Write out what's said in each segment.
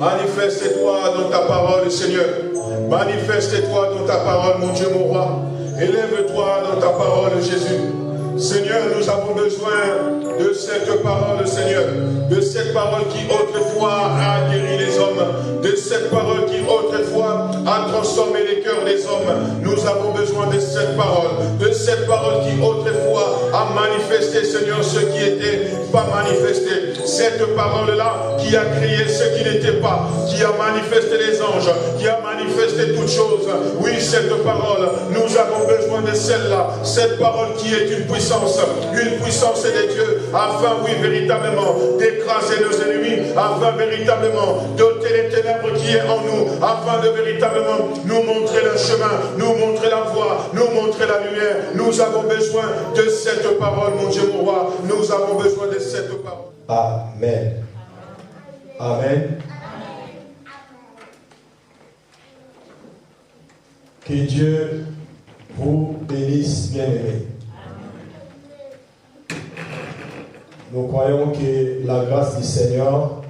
Manifeste-toi dans ta parole, Seigneur. Manifeste-toi dans ta parole, mon Dieu, mon roi. Élève-toi dans ta parole, Jésus. Seigneur, nous avons besoin de cette parole, Seigneur. De cette parole qui autrefois a guéri les hommes. De cette parole qui autrefois a transformé les cœurs des hommes. Nous avons besoin de cette parole. De cette parole qui autrefois a manifesté, Seigneur, ce qui était pas manifester. Cette parole-là qui a créé ce qui n'était pas, qui a manifesté les anges, qui a manifesté toutes choses. Oui, cette parole, nous avons besoin de celle-là. Cette parole qui est une puissance de Dieu, afin, oui, véritablement, d'écraser nos ennemis, afin véritablement d'ôter les ténèbres qui est en nous, afin de véritablement nous montrer le chemin, nous montrer la voie, nous montrer la lumière. Nous avons besoin de cette parole, mon Dieu, mon roi. Nous avons besoin de cette parole. Amen. Amen. Que Dieu vous bénisse, bien-aimés. Nous croyons que la grâce du Seigneur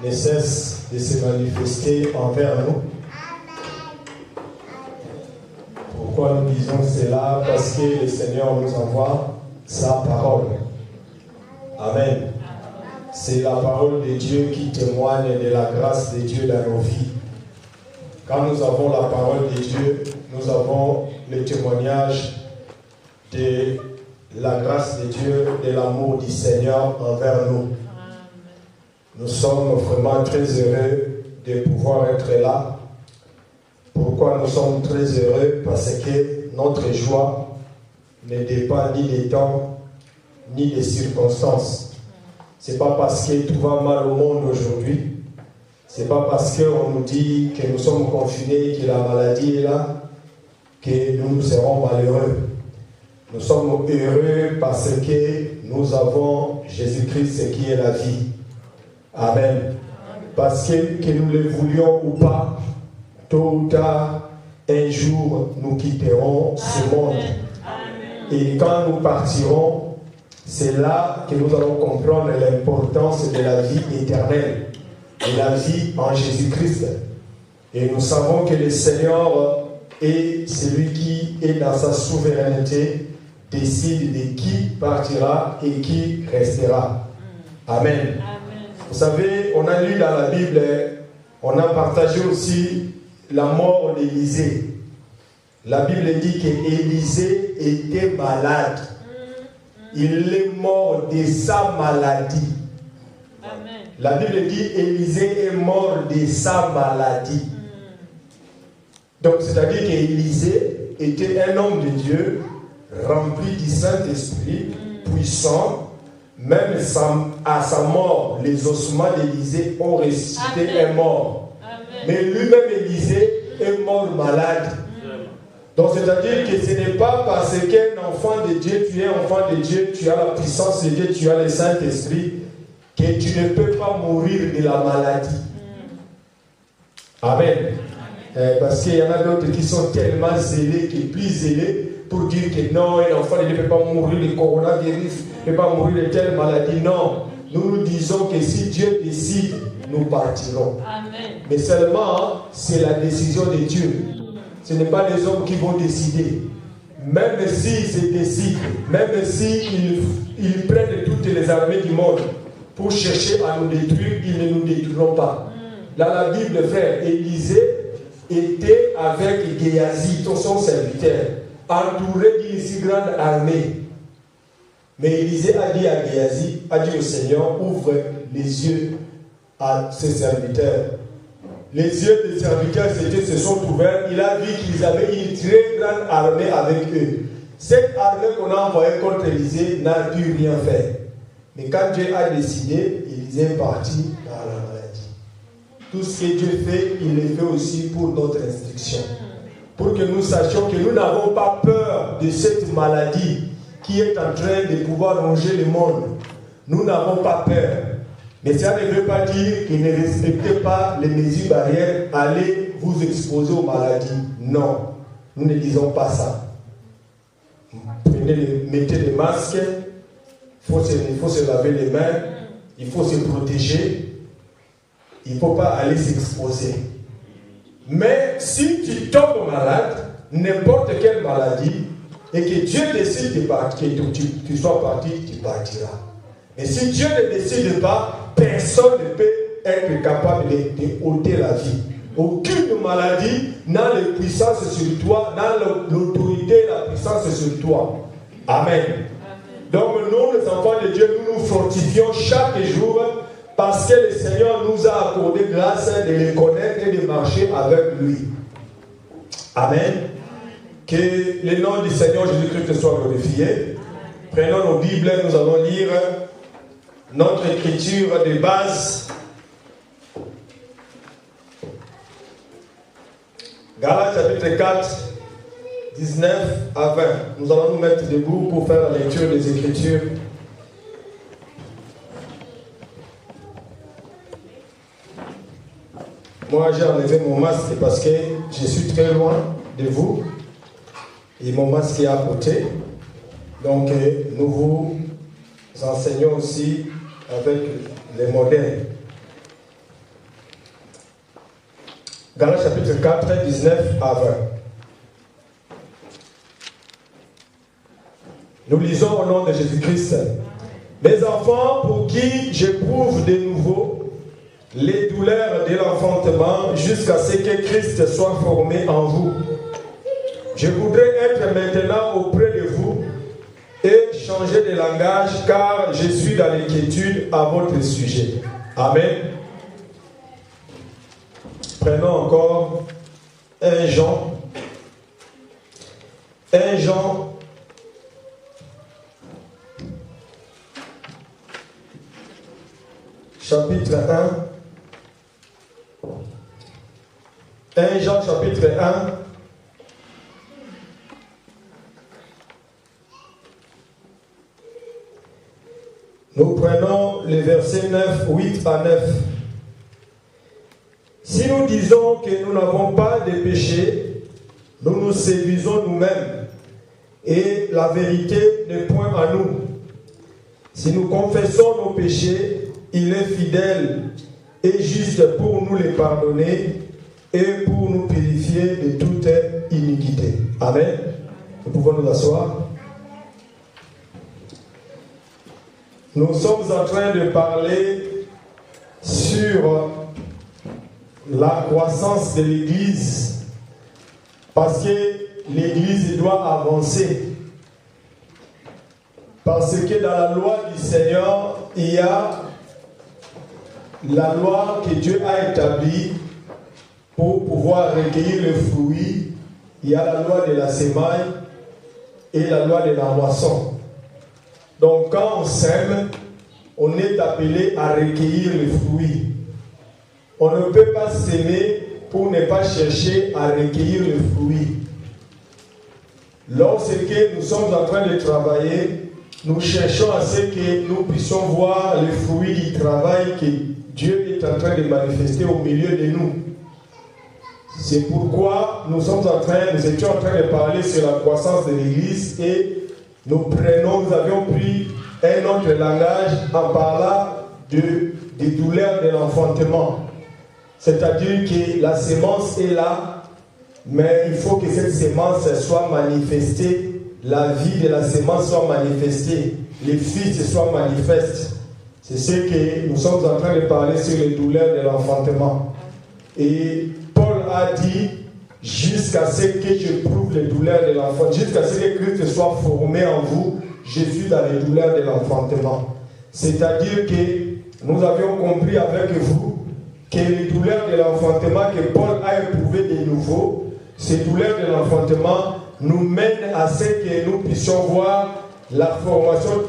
ne cesse de se manifester envers nous. Pourquoi nous disons cela? Parce que le Seigneur nous envoie sa parole. Amen. C'est la parole de Dieu qui témoigne de la grâce de Dieu dans nos vies. Quand nous avons la parole de Dieu, nous avons le témoignage de la grâce de Dieu, de l'amour du Seigneur envers nous. Nous sommes vraiment très heureux de pouvoir être là. Pourquoi nous sommes très heureux? Parce que notre joie ne dépend ni des temps, ni des circonstances. Ce n'est pas parce que tout va mal au monde aujourd'hui. Ce n'est pas parce qu'on nous dit que nous sommes confinés, que la maladie est là, que nous serons malheureux. Nous sommes heureux parce que nous avons Jésus-Christ qui est la vie. Amen. Parce que nous le voulions ou pas, tôt ou tard, un jour, nous quitterons ce monde. Et quand nous partirons, c'est là que nous allons comprendre l'importance de la vie éternelle, de la vie en Jésus-Christ. Et nous savons que le Seigneur est celui qui est dans sa souveraineté, décide de qui partira et qui restera. Amen. Vous savez, on a lu dans la Bible, on a partagé aussi la mort d'Élisée. La Bible dit qu'Élisée était malade. Il est mort de sa maladie. Amen. La Bible dit qu'Élisée est mort de sa maladie. Donc, c'est-à-dire qu'Élisée était un homme de Dieu, rempli du Saint-Esprit, puissant. Même à sa mort, les ossements d'Élisée ont ressuscité un mort. Amen. Mais lui-même, Élisée, est mort malade. Donc, c'est-à-dire que ce n'est pas parce qu'un enfant de Dieu, tu es enfant de Dieu, tu as la puissance de Dieu, tu as le Saint-Esprit, que tu ne peux pas mourir de la maladie. Amen. Parce qu'il y en a d'autres qui sont tellement zélés, qui sont plus zélés pour dire que non, un enfant ne peut pas mourir de coronavirus, ne peut pas mourir de telle maladie. Non, nous disons que si Dieu décide, nous partirons. Amen. Mais seulement, c'est la décision de Dieu. Ce n'est pas les hommes qui vont décider. Même s'ils se décident, même s'ils prennent toutes les armées du monde pour chercher à nous détruire, ils ne nous détruiront pas. Dans la Bible, frère, Élisée était avec Géasi, son serviteur, entouré d'une si grande armée. Mais Élisée a dit à Géasi, a dit au Seigneur, ouvre les yeux à ses serviteurs. Les yeux des serviteurs se sont ouverts. Il a vu qu'ils avaient une très grande armée avec eux. Cette armée qu'on a envoyée contre Élisée n'a pu rien faire. Mais quand Dieu a décidé, Élisée est parti dans la maladie. Tout ce que Dieu fait, il le fait aussi pour notre instruction. Pour que nous sachions que nous n'avons pas peur de cette maladie qui est en train de pouvoir ronger le monde. Nous n'avons pas peur. Mais ça ne veut pas dire qu'il ne respectez pas les mesures barrières, allez vous exposer aux maladies. Non, nous ne disons pas ça. Mettez les masques, il faut se laver les mains, il faut se protéger, il ne faut pas aller s'exposer. Mais si tu tombes malade, n'importe quelle maladie, et que Dieu décide de partir, que tu sois parti, tu partiras. Mais si Dieu ne décide pas, personne ne peut être capable de ôter la vie. Aucune maladie n'a la puissance sur toi, n'a l'autorité et la puissance sur toi. Amen. Donc nous, les enfants de Dieu, nous nous fortifions chaque jour parce que le Seigneur nous a accordé grâce de le connaître et de marcher avec lui. Amen. Que le nom du Seigneur Jésus-Christ soit glorifié. Prenons nos Bibles, nous allons lire notre écriture de base. Galates chapitre 4, 19 à 20. Nous allons nous mettre debout pour faire la lecture des Écritures. Moi, j'ai enlevé mon masque parce que je suis très loin de vous. Et mon masque est à côté. Donc, nous vous enseignons aussi avec les modèles. Galates chapitre 4, 19 à 20. Nous lisons au nom de Jésus-Christ. Mes enfants, pour qui j'éprouve de nouveau les douleurs de l'enfantement jusqu'à ce que Christ soit formé en vous. Je voudrais être maintenant auprès de vous et changer de langage car je suis dans l'inquiétude à votre sujet. Amen. Prenons encore 1 Jean. 1 Jean. Chapitre 1. 1 Jean chapitre 1. Nous prenons les versets 9, 8 à 9. Si nous disons que nous n'avons pas de péché, nous nous séduisons nous-mêmes et la vérité n'est point à nous. Si nous confessons nos péchés, il est fidèle et juste pour nous les pardonner et pour nous purifier de toute iniquité. Amen. Nous pouvons nous asseoir. Nous sommes en train de parler sur la croissance de l'Église parce que l'Église doit avancer. Parce que dans la loi du Seigneur, il y a la loi que Dieu a établie pour pouvoir recueillir le fruit. Il y a la loi de la semaille et la loi de la moisson. Donc quand on sème, on est appelé à recueillir le fruit. On ne peut pas s'aimer pour ne pas chercher à recueillir le fruit. Lorsque nous sommes en train de travailler, nous cherchons à ce que nous puissions voir le fruit du travail que Dieu est en train de manifester au milieu de nous. C'est pourquoi nous étions en train de parler sur la croissance de l'Église et nous avions pris un autre langage en parlant des douleurs de l'enfantement. C'est-à-dire que la sémence est là, mais il faut que cette sémence soit manifestée, la vie de la sémence soit manifestée, les fils soient manifestes. C'est ce que nous sommes en train de parler sur les douleurs de l'enfantement. Et Paul a dit, jusqu'à ce que je prouve les douleurs de l'enfantement, jusqu'à ce que Christ soit formé en vous, je suis dans les douleurs de l'enfantement. C'est-à-dire que nous avions compris avec vous que les douleurs de l'enfantement que Paul a éprouvées de nouveau, ces douleurs de l'enfantement nous mènent à ce que nous puissions voir la formation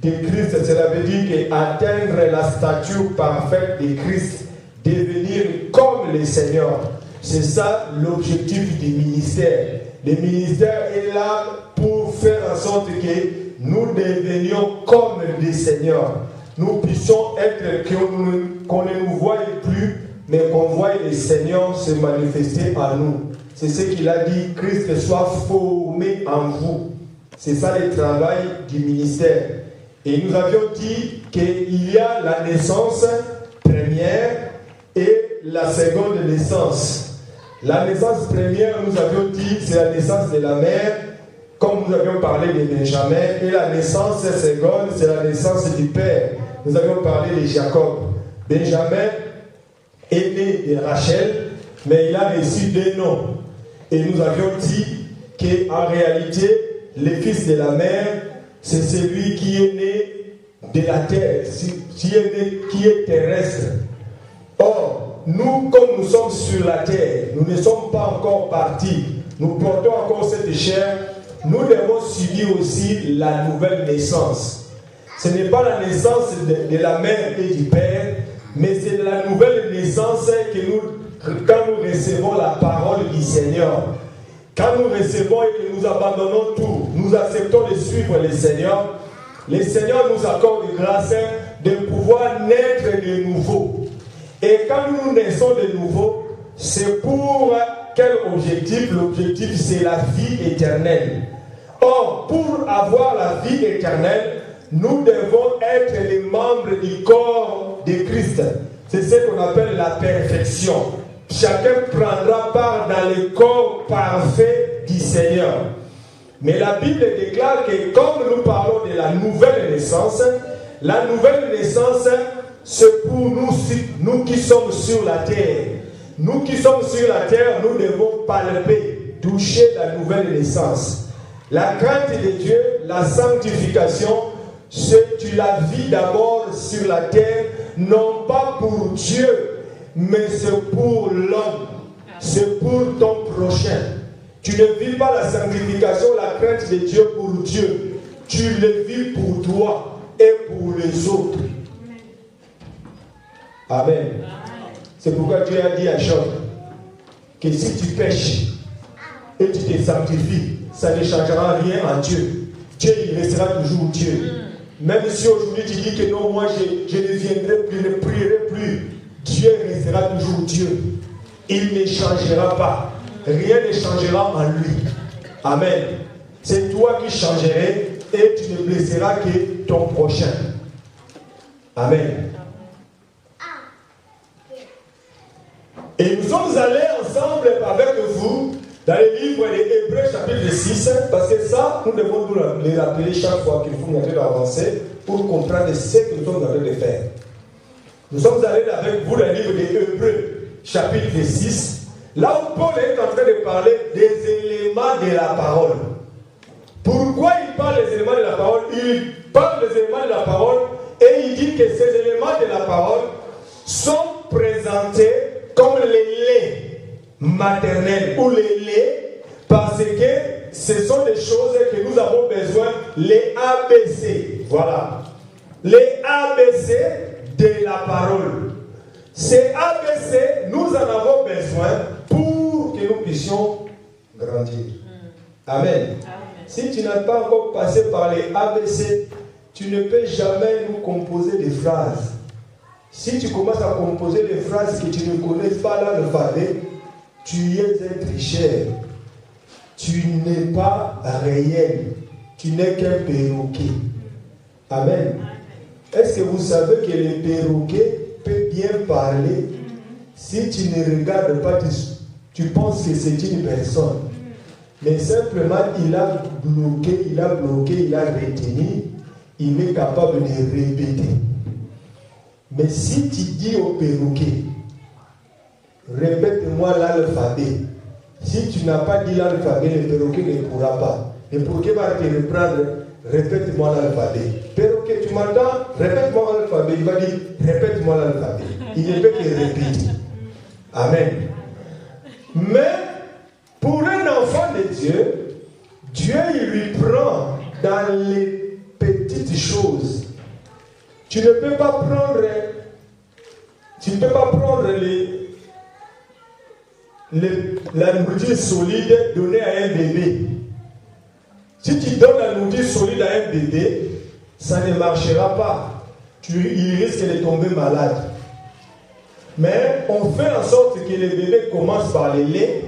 de Christ. Cela veut dire qu'atteindre la stature parfaite de Christ, devenir comme le Seigneur. C'est ça l'objectif du ministère. Le ministère est là pour faire en sorte que nous devenions comme le Seigneur. Nous puissions être, qu'on ne nous voie plus, mais qu'on voie le Seigneur se manifester en nous. C'est ce qu'il a dit, Christ soit formé en vous. C'est ça le travail du ministère. Et nous avions dit qu'il y a la naissance première et la seconde naissance. La naissance première, nous avions dit, c'est la naissance de la mère, comme nous avions parlé de Benjamin, et la naissance seconde, c'est la naissance du père. Nous avions parlé de Jacob. Benjamin est né de Rachel, mais il a reçu deux noms. Et nous avions dit qu'en réalité, le fils de la mère, c'est celui qui est né de la terre, qui est terrestre. Or, nous, comme nous sommes sur la terre, nous ne sommes pas encore partis, nous portons encore cette chair, nous devons subir aussi la nouvelle naissance. Ce n'est pas la naissance de la mère et du père, mais c'est la nouvelle naissance quand nous recevons la parole du Seigneur. Quand nous recevons et que nous abandonnons tout, nous acceptons de suivre le Seigneur nous accorde grâce de pouvoir naître de nouveau. Et quand nous naissons de nouveau, c'est pour quel objectif? L'objectif, c'est la vie éternelle. Or, pour avoir la vie éternelle, nous devons être les membres du corps de Christ. C'est ce qu'on appelle la perfection. Chacun prendra part dans le corps parfait du Seigneur. Mais la Bible déclare que comme nous parlons de la nouvelle naissance, c'est pour nous qui sommes sur la terre. Nous qui sommes sur la terre, nous devons palper, toucher la nouvelle naissance. La crainte de Dieu, la sanctification, c'est tu la vis d'abord sur la terre, non pas pour Dieu, mais c'est pour l'homme, c'est pour ton prochain. Tu ne vis pas la sanctification, la crainte de Dieu pour Dieu. Tu le vis pour toi et pour les autres. Amen. C'est pourquoi Dieu a dit à Job que si tu pêches et tu te sanctifies, ça ne changera rien en Dieu. Dieu, il restera toujours Dieu. Même si aujourd'hui tu dis que non, moi je ne viendrai plus, je ne prierai plus, Dieu restera toujours Dieu. Il ne changera pas. Rien ne changera en lui. Amen. C'est toi qui changerais et tu ne blesseras que ton prochain. Amen. Et nous sommes allés ensemble avec vous dans le livre des Hébreux chapitre 6, parce que ça, nous devons nous les rappeler chaque fois qu'il faut nous avancer pour comprendre ce que nous sommes en train de faire. Nous sommes allés avec vous dans le livre des Hébreux chapitre 6, là où Paul est en train de parler des éléments de la parole. Pourquoi il parle des éléments de la parole? Il parle des éléments de la parole et il dit que ces éléments de la parole sont présentés comme les laits maternels ou les laits parce que ce sont des choses que nous avons besoin, les ABC. Voilà. Les ABC de la parole. Ces ABC, nous en avons besoin pour que nous puissions grandir. Amen. Si tu n'as pas encore passé par les ABC, tu ne peux jamais nous composer des phrases. Si tu commences à composer des phrases que tu ne connais pas l'alphabet, tu es un tricheur. Tu n'es pas réel. Tu n'es qu'un perroquet. Amen. Est-ce que vous savez que le perroquet peut bien parler? Si tu ne regardes pas, tu penses que c'est une personne. Mais simplement, il a bloqué, il a retenu, il est capable de répéter. Mais si tu dis au perroquet, répète-moi l'alphabet. Si tu n'as pas dit l'alphabet, le perroquet ne pourra pas. Le perroquet va te reprendre, répète-moi l'alphabet. Perroquet, tu m'entends? Répète-moi l'alphabet. Il va dire, répète-moi l'alphabet. Il ne peut que répéter. Amen. Mais, pour un enfant de Dieu, Dieu il lui prend dans les petites choses. Tu ne peux pas prendre la nourriture solide donnée à un bébé. Si tu donnes la nourriture solide à un bébé, ça ne marchera pas. Il risque de tomber malade. Mais on fait en sorte que le bébé commence par le lait.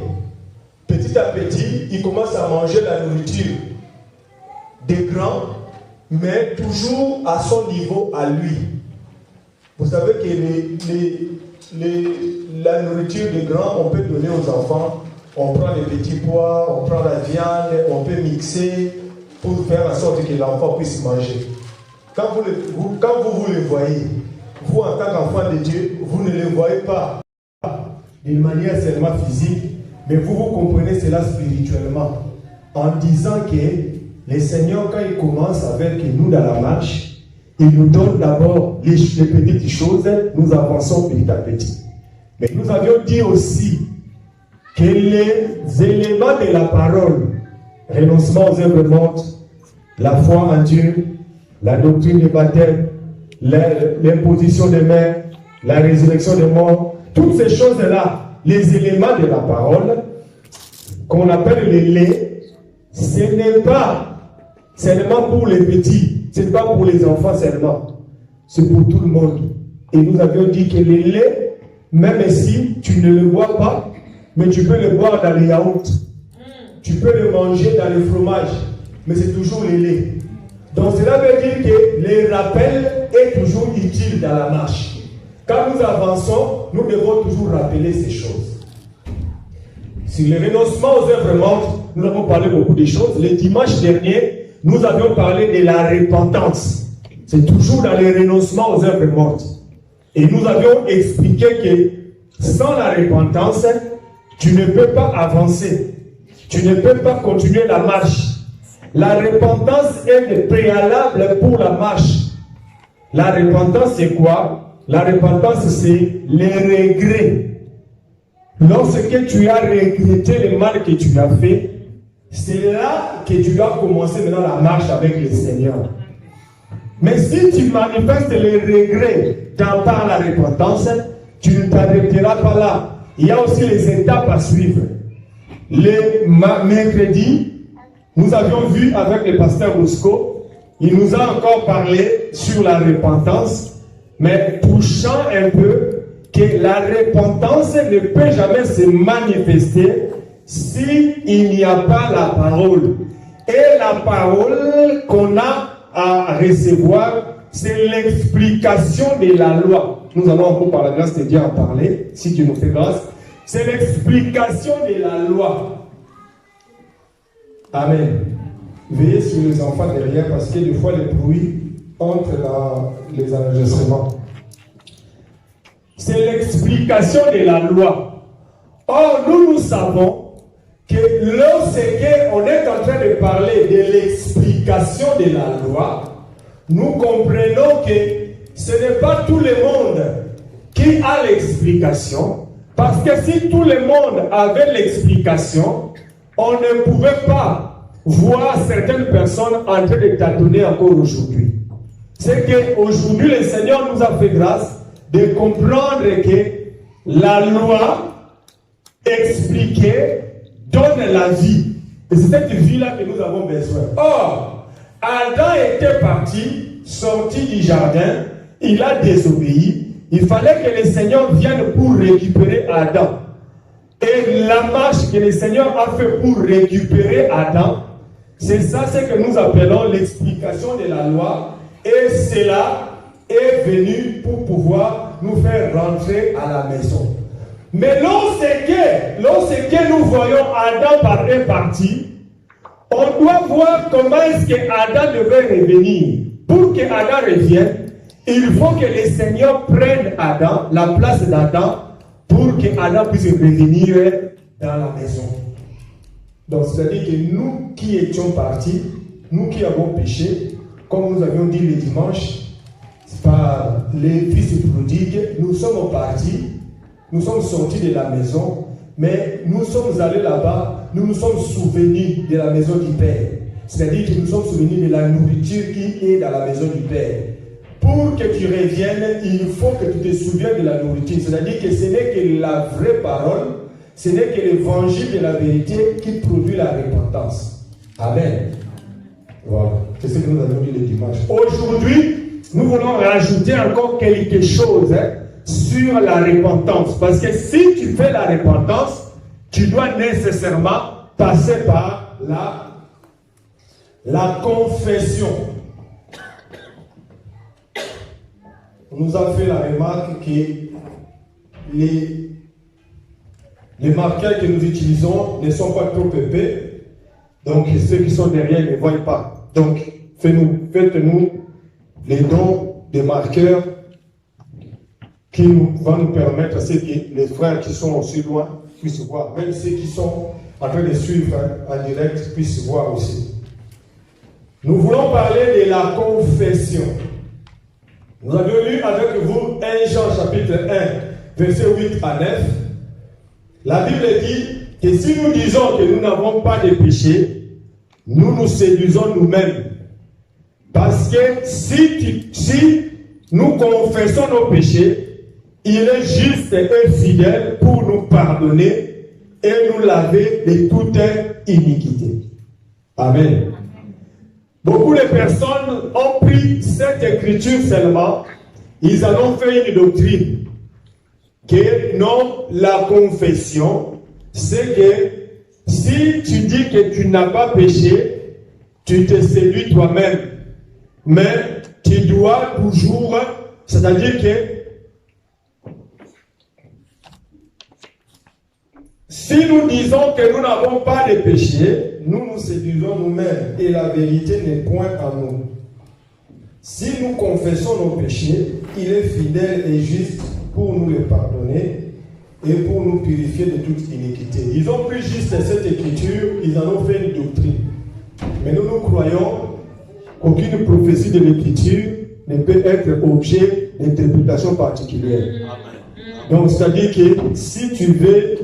Petit à petit, il commence à manger la nourriture des grands, mais toujours à son niveau à lui. Vous savez que la nourriture des grands, on peut donner aux enfants. On prend les petits pois, on prend la viande, on peut mixer pour faire en sorte que l'enfant puisse manger. Quand vous les voyez, vous en tant qu'enfant de Dieu, vous ne les voyez pas d'une manière seulement physique, mais vous comprenez cela spirituellement. En disant que le Seigneur, quand il commence avec nous dans la marche, Il nous donne d'abord les petites choses, nous avançons petit à petit. Mais nous avions dit aussi que les éléments de la parole, renoncement aux œuvres mortes, la foi en Dieu, la doctrine du baptême, l'imposition des mains, la résurrection des morts, toutes ces choses-là, les éléments de la parole, qu'on appelle les laits, ce n'est pas seulement pour les petits, ce n'est pas pour les enfants seulement, c'est pour tout le monde. Et nous avions dit que les laits, même si tu ne le bois pas, mais tu peux le boire dans les yaourts, tu peux le manger dans le fromage, mais c'est toujours les laits. Donc cela veut dire que le rappel est toujours utile dans la marche. Quand nous avançons, nous devons toujours rappeler ces choses. Sur le renoncement aux œuvres mortes, nous avons parlé beaucoup de choses. Le dimanche dernier, nous avions parlé de la repentance. C'est toujours dans le renoncement aux œuvres mortes. Et nous avions expliqué que sans la repentance, tu ne peux pas avancer. Tu ne peux pas continuer la marche. La repentance est le préalable pour la marche. La repentance, c'est quoi? La repentance, c'est les regrets. Lorsque tu as regretté le mal que tu as fait, c'est là que tu dois commencer maintenant la marche avec le Seigneur. Mais si tu manifestes les regrets par la repentance, tu ne t'arrêteras pas là. Il y a aussi les étapes à suivre. Le mercredi, nous avions vu avec le pasteur Roscoe, il nous a encore parlé sur la repentance, mais touchant un peu que la repentance ne peut jamais se manifester s'il n'y a pas la parole. Et la parole qu'on a à recevoir, c'est l'explication de la loi. Nous allons encore par la grâce de Dieu en parler, si Dieu nous fait grâce. C'est l'explication de la loi. Amen. Veillez sur les enfants derrière parce que des fois les bruits entrent dans les enregistrements. C'est l'explication de la loi. Or, nous savons que lorsqu'on est en train de parler de l'explication de la loi, nous comprenons que ce n'est pas tout le monde qui a l'explication, parce que si tout le monde avait l'explication, on ne pouvait pas voir certaines personnes en train de tâtonner encore aujourd'hui. C'est qu'aujourd'hui, le Seigneur nous a fait grâce de comprendre que la loi expliquée donne la vie. Et c'est cette vie-là que nous avons besoin. Or, Adam était parti, sorti du jardin, il a désobéi. Il fallait que le Seigneur vienne pour récupérer Adam. Et la marche que le Seigneur a fait pour récupérer Adam, c'est ça ce que nous appelons l'explication de la loi. Et cela est venu pour pouvoir nous faire rentrer à la maison. Mais lorsque nous voyons Adam par un parti, on doit voir comment est-ce que Adam devait revenir. Pour que Adam revienne, il faut que le Seigneur prenne Adam, la place d'Adam, pour que Adam puisse revenir dans la maison. Donc, c'est-à-dire que nous qui étions partis, nous qui avons péché, comme nous avions dit le dimanche, par les fils prodigues, nous sommes partis, nous sommes sortis de la maison, mais nous sommes allés là-bas, nous nous sommes souvenus de la maison du Père. C'est-à-dire que nous sommes souvenus de la nourriture qui est dans la maison du Père. Pour que tu reviennes, il faut que tu te souviennes de la nourriture. C'est-à-dire que ce n'est que la vraie parole, ce n'est que l'évangile de la vérité qui produit la repentance. Amen. Voilà. C'est ce que nous avons dit le dimanche. Aujourd'hui, nous voulons rajouter encore quelque chose sur la repentance. Parce que si tu fais la repentance, tu dois nécessairement passer par la confession. On nous a fait la remarque que les marqueurs que nous utilisons ne sont pas trop épais. Donc ceux qui sont derrière ne voient pas. Donc faites-nous les dons des marqueurs qui vont nous permettre à ce que les frères qui sont aussi loin puissent voir. Même ceux qui sont en train de suivre en direct puissent voir aussi. Nous voulons parler de la confession. Nous avions lu avec vous 1 Jean chapitre 1, versets 8 à 9. La Bible dit que si nous disons que nous n'avons pas de péché, nous nous séduisons nous-mêmes. Parce que si nous confessons nos péchés, il est juste et fidèle pour nous pardonner et nous laver de toute iniquité. Amen. Beaucoup de personnes ont pris cette écriture seulement, ils en ont fait une doctrine. Que non, la confession, c'est que si tu dis que tu n'as pas péché, tu te séduis toi-même. Mais tu dois toujours, c'est-à-dire que si nous disons que nous n'avons pas de péché, nous nous séduisons nous-mêmes et la vérité n'est point en nous. Si nous confessons nos péchés, il est fidèle et juste pour nous les pardonner et pour nous purifier de toute iniquité. Ils ont pris juste cette écriture, ils en ont fait une doctrine. Mais nous croyons qu'aucune prophétie de l'écriture ne peut être objet d'interprétation particulière. Donc, c'est-à-dire que si tu veux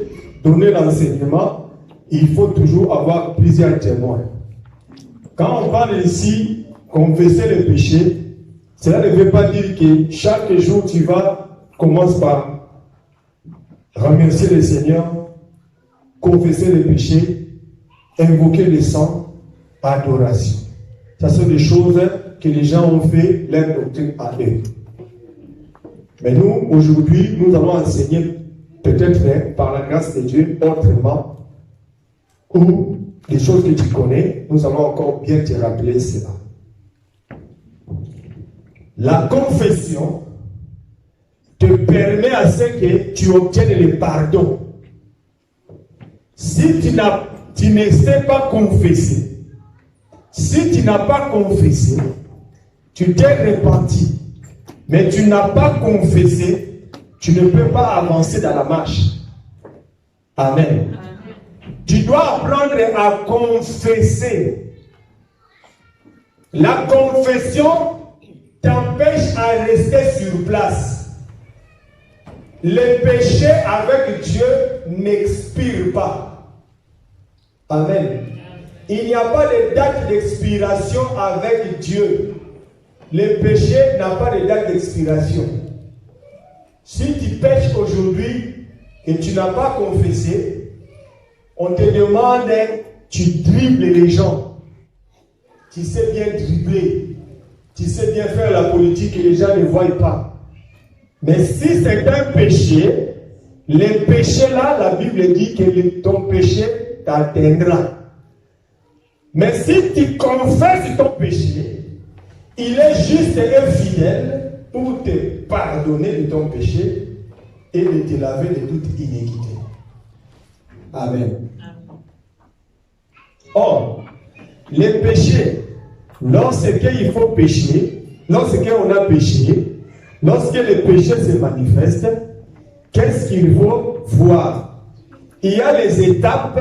donner l'enseignement, il faut toujours avoir plusieurs témoins. Quand on parle ici, confesser les péchés, cela ne veut pas dire que chaque jour tu commences par remercier le Seigneur, confesser les péchés, invoquer le sang, adoration. Ce sont des choses que les gens ont fait leur doctrine à eux. Mais nous, aujourd'hui, nous allons enseigner peut-être par la grâce de Dieu autrement, ou des choses que tu connais, nous allons encore bien te rappeler cela. La confession te permet à ce que tu obtiennes le pardon. Si tu ne sais pas confesser, si tu n'as pas confessé, tu t'es repenti, mais tu n'as pas confessé, tu ne peux pas avancer dans la marche. Amen. Tu dois apprendre à confesser. La confession t'empêche à rester sur place. Le péché avec Dieu n'expire pas. Amen. Il n'y a pas de date d'expiration avec Dieu. Le péché n'a pas de date d'expiration. Si tu pêches aujourd'hui et tu n'as pas confessé, on te demande, tu dribbles les gens. Tu sais bien dribbler. Tu sais bien faire la politique et les gens ne voient pas. Mais si c'est un péché, le péché là, la Bible dit que ton péché t'atteindra. Mais si tu confesses ton péché, il est juste et fidèle pour te pardonner de ton péché et de te laver de toute iniquité. Amen. Or, les péchés, lorsqu'il faut pécher, lorsqu'on a péché, lorsque le péché se manifeste, qu'est-ce qu'il faut voir? Il y a les étapes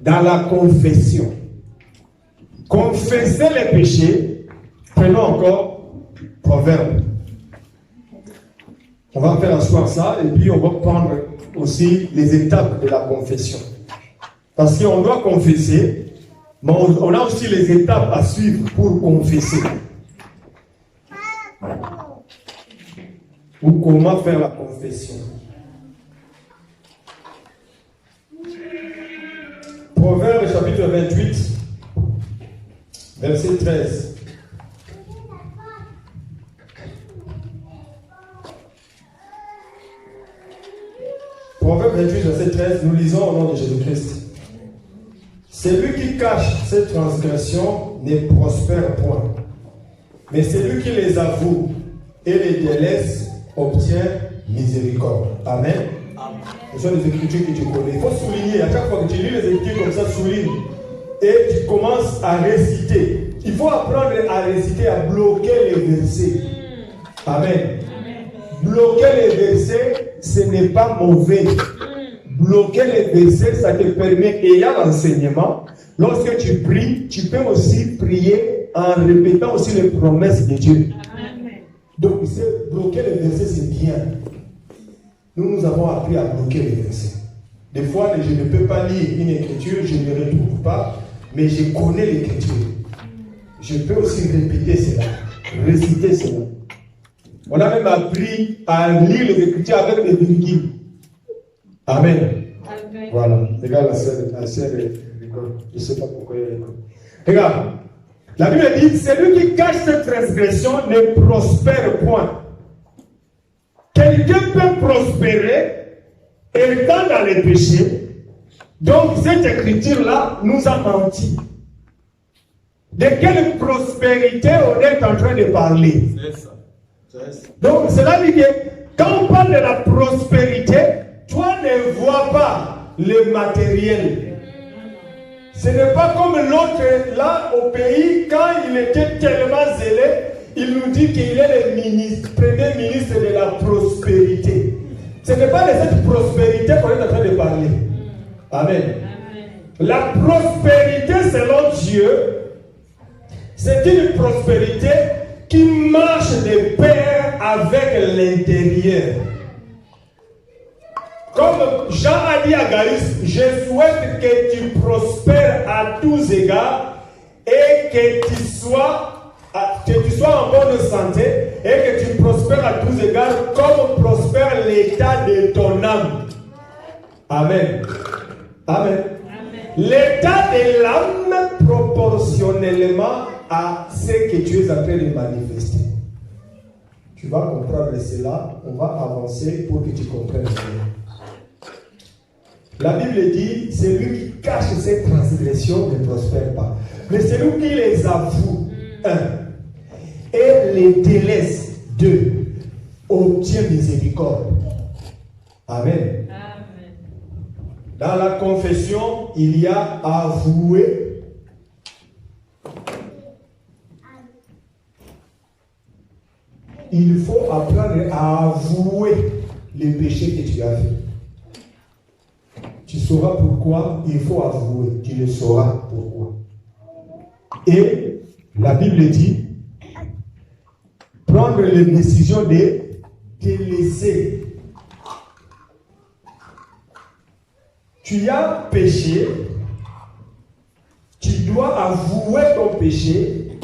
dans la confession. Confesser les péchés, prenons encore Proverbe. On va faire asseoir ça et puis on va prendre aussi les étapes de la confession. Parce qu'on doit confesser, mais on a aussi les étapes à suivre pour confesser. Ou comment faire la confession. Proverbe chapitre 28, verset 13. Proverbe 28, verset 13, nous lisons au nom de Jésus-Christ. Celui qui cache ses transgressions ne prospère point, mais celui qui les avoue et les délaisse obtient miséricorde. Amen. Ce sont des écritures que tu connais. Il faut souligner, à chaque fois que tu lis les écritures comme ça, souligne. Et tu commences à réciter. Il faut apprendre à réciter, à bloquer les versets. Amen. Bloquer les versets, ce n'est pas mauvais. Bloquer les versets, ça te permet, ayant l'enseignement, lorsque tu pries, tu peux aussi prier en répétant aussi les promesses de Dieu. Donc, bloquer les versets, c'est bien. Nous avons appris à bloquer les versets. Des fois, je ne peux pas lire une écriture, je ne retrouve pas, mais je connais l'écriture. Je peux aussi répéter cela, réciter cela. On a même appris à lire les écritures avec des virgules. Amen. Amen. Voilà. Regarde la sœur rigole. Je ne sais pas pourquoi elle rigole. Regarde. La Bible dit, celui qui cache cette transgression ne prospère point. Quelqu'un peut prospérer étant dans les péchés. Donc cette écriture-là nous a menti. De quelle prospérité on est en train de parler? C'est ça. Donc cela veut dire que quand on parle de la prospérité, toi ne vois pas le matériel. Ce n'est pas comme l'autre là au pays, quand il était tellement zélé, il nous dit qu'il est le premier ministre de la prospérité. Ce n'est pas de cette prospérité qu'on est en train de parler. Amen. La prospérité selon Dieu, c'est une prospérité qui marche de pair avec l'intérieur. Comme Jean a dit à Galice, je souhaite que tu prospères à tous égards et que tu sois en bonne santé et que tu prospères à tous égards comme prospère l'état de ton âme. Amen. Amen. L'état de l'âme proportionnellement à ce que tu es en train de manifester. Tu vas comprendre cela, on va avancer pour que tu comprennes cela. La Bible dit, celui qui cache ses transgressions ne prospère pas. Mais celui qui les avoue, et les délaisse, obtient miséricorde. Amen. Amen. Dans la confession, il y a avoué. Il faut apprendre à avouer les péchés que tu as fait. Tu sauras pourquoi il faut avouer. Tu le sauras pourquoi. Et la Bible dit, prendre les décisions de te laisser. Tu as péché, tu dois avouer ton péché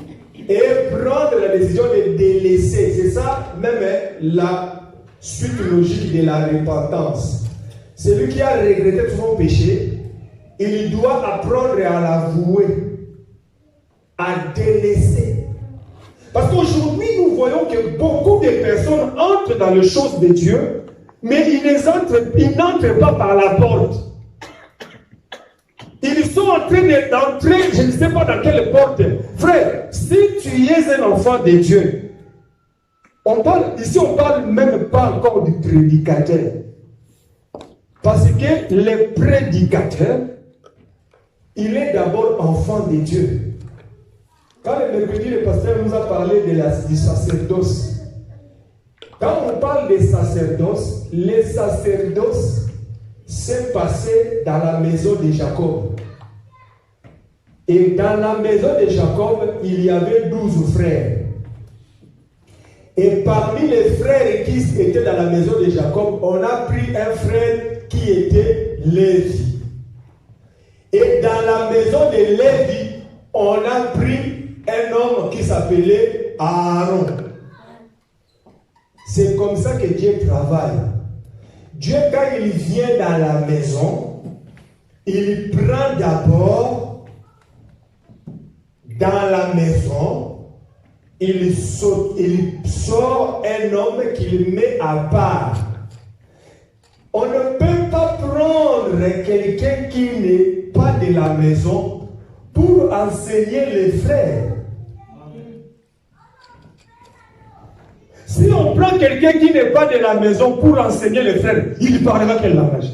et prendre la décision de délaisser. C'est ça même la suite logique de la repentance. Celui qui a regretté son péché, il doit apprendre à l'avouer, à délaisser. Parce qu'aujourd'hui, nous voyons que beaucoup de personnes entrent dans les choses de Dieu, mais ils n'entrent pas par la porte. Ils sont en train d'entrer, je ne sais pas dans quelle porte. Frère, si tu es un enfant de Dieu, on parle même pas encore du prédicateur. Parce que le prédicateur, il est d'abord enfant de Dieu. Quand le mercredi, le pasteur nous a parlé du sacerdoce. Quand on parle des sacerdoces, les sacerdoces s'est passé dans la maison de Jacob. Et dans la maison de Jacob, il y avait 12 frères. Et parmi les frères qui étaient dans la maison de Jacob, on a pris un frère qui était Lévi. Et dans la maison de Lévi, on a pris un homme qui s'appelait Aaron. C'est comme ça que Dieu travaille. Dieu, quand il vient dans la maison, il prend d'abord dans la maison, il sort un homme qu'il met à part. On ne peut pas prendre quelqu'un qui n'est pas de la maison pour enseigner les frères. Si on prend quelqu'un qui n'est pas de la maison pour enseigner les frères, il parlera quel langage?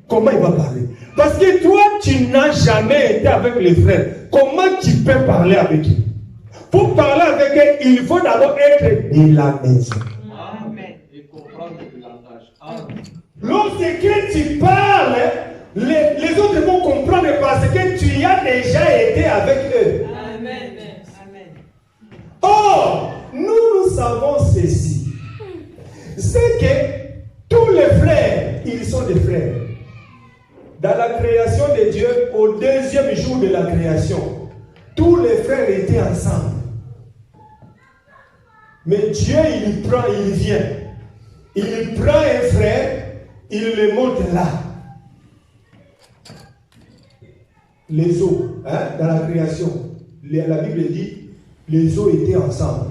Comment il va parler? Parce que toi, tu n'as jamais été avec les frères. Comment tu peux parler avec eux? Pour parler avec eux, il faut d'abord être de la maison. Amen. Et comprendre le langage. Amen. Lorsque tu parles, les autres vont comprendre parce que tu as déjà été avec eux. Amen. Amen. Or, nous savons ceci, c'est que tous les frères, ils sont des frères. Dans la création de Dieu, au deuxième jour de la création, tous les frères étaient ensemble. Mais Dieu, il prend, il vient. Il prend un frère, il le monte là. Les eaux, dans la création, la Bible dit, les eaux étaient ensemble.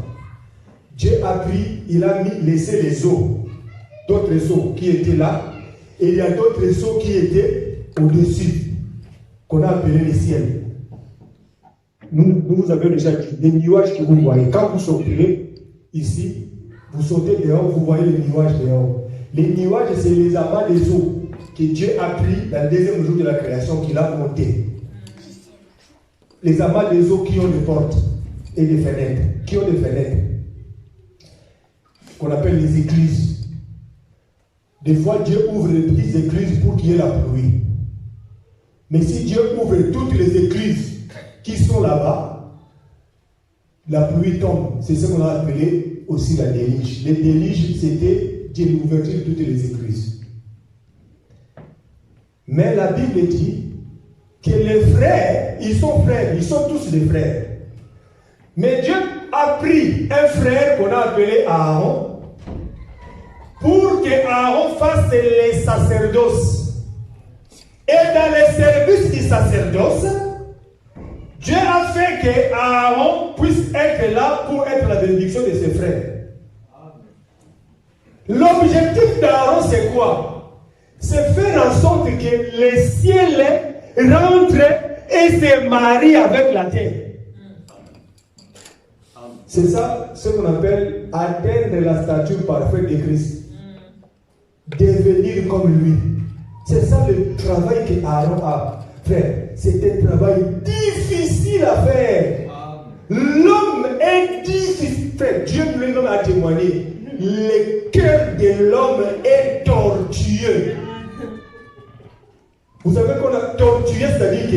Dieu a pris, il a laissé les eaux, d'autres eaux qui étaient là, et il y a d'autres eaux qui étaient au-dessus, qu'on a appelé le ciel. Nous vous avons déjà dit, les nuages que vous voyez, quand vous sortez ici, vous sautez dehors, vous voyez les nuages dehors. Les nuages, c'est les amas des eaux que Dieu a pris dans le deuxième jour de la création, qu'il a monté. Les amas des eaux qui ont des portes et des fenêtres, qu'on appelle les écluses. Des fois, Dieu ouvre les petites écluses pour qu'il y ait la pluie. Mais si Dieu ouvre toutes les écluses qui sont là-bas, la pluie tombe. C'est ce qu'on a appelé aussi la déluge. Les déluges, c'était Dieu l'ouverture de toutes les écluses. Mais la Bible dit que les frères, ils sont tous des frères. Mais Dieu a pris un frère qu'on a appelé Aaron pour que Aaron fasse les sacerdoces. Et dans les services du sacerdoce, Dieu a fait que Aaron puisse être là pour être la bénédiction de ses frères. L'objectif d'Aaron, c'est quoi? C'est faire en sorte que le ciel rentre et se marie avec la terre. C'est ça ce qu'on appelle atteindre la stature parfaite de Christ. Devenir comme lui. C'est ça le travail que Aaron a. Frère, c'est un travail difficile à faire. L'homme est difficile. Frère, Dieu lui-même a témoigné. Le cœur de l'homme est tortueux. Vous savez qu'on a tortueux, c'est-à-dire que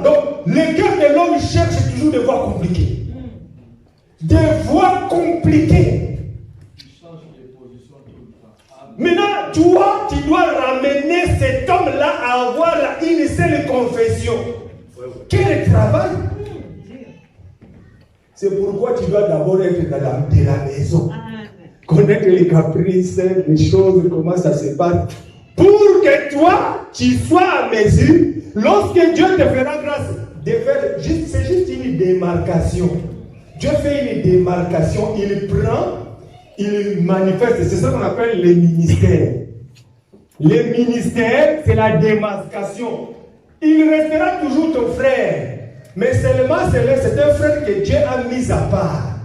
donc, le cœur de l'homme cherche toujours des voies compliquées. Des voies compliquées. Maintenant, toi, tu dois ramener cet homme-là à avoir une seule confession. Quel travail! C'est pourquoi tu dois d'abord être dans la maison. Connaître les caprices, les choses, comment ça se passe. Pour que toi, tu sois à mesure, lorsque Dieu te fera grâce, c'est juste une démarcation. Dieu fait une démarcation, il prend, il manifeste. C'est ça qu'on appelle les ministères. Les ministères, c'est la démarcation. Il restera toujours ton frère. Mais seulement, c'est un frère que Dieu a mis à part.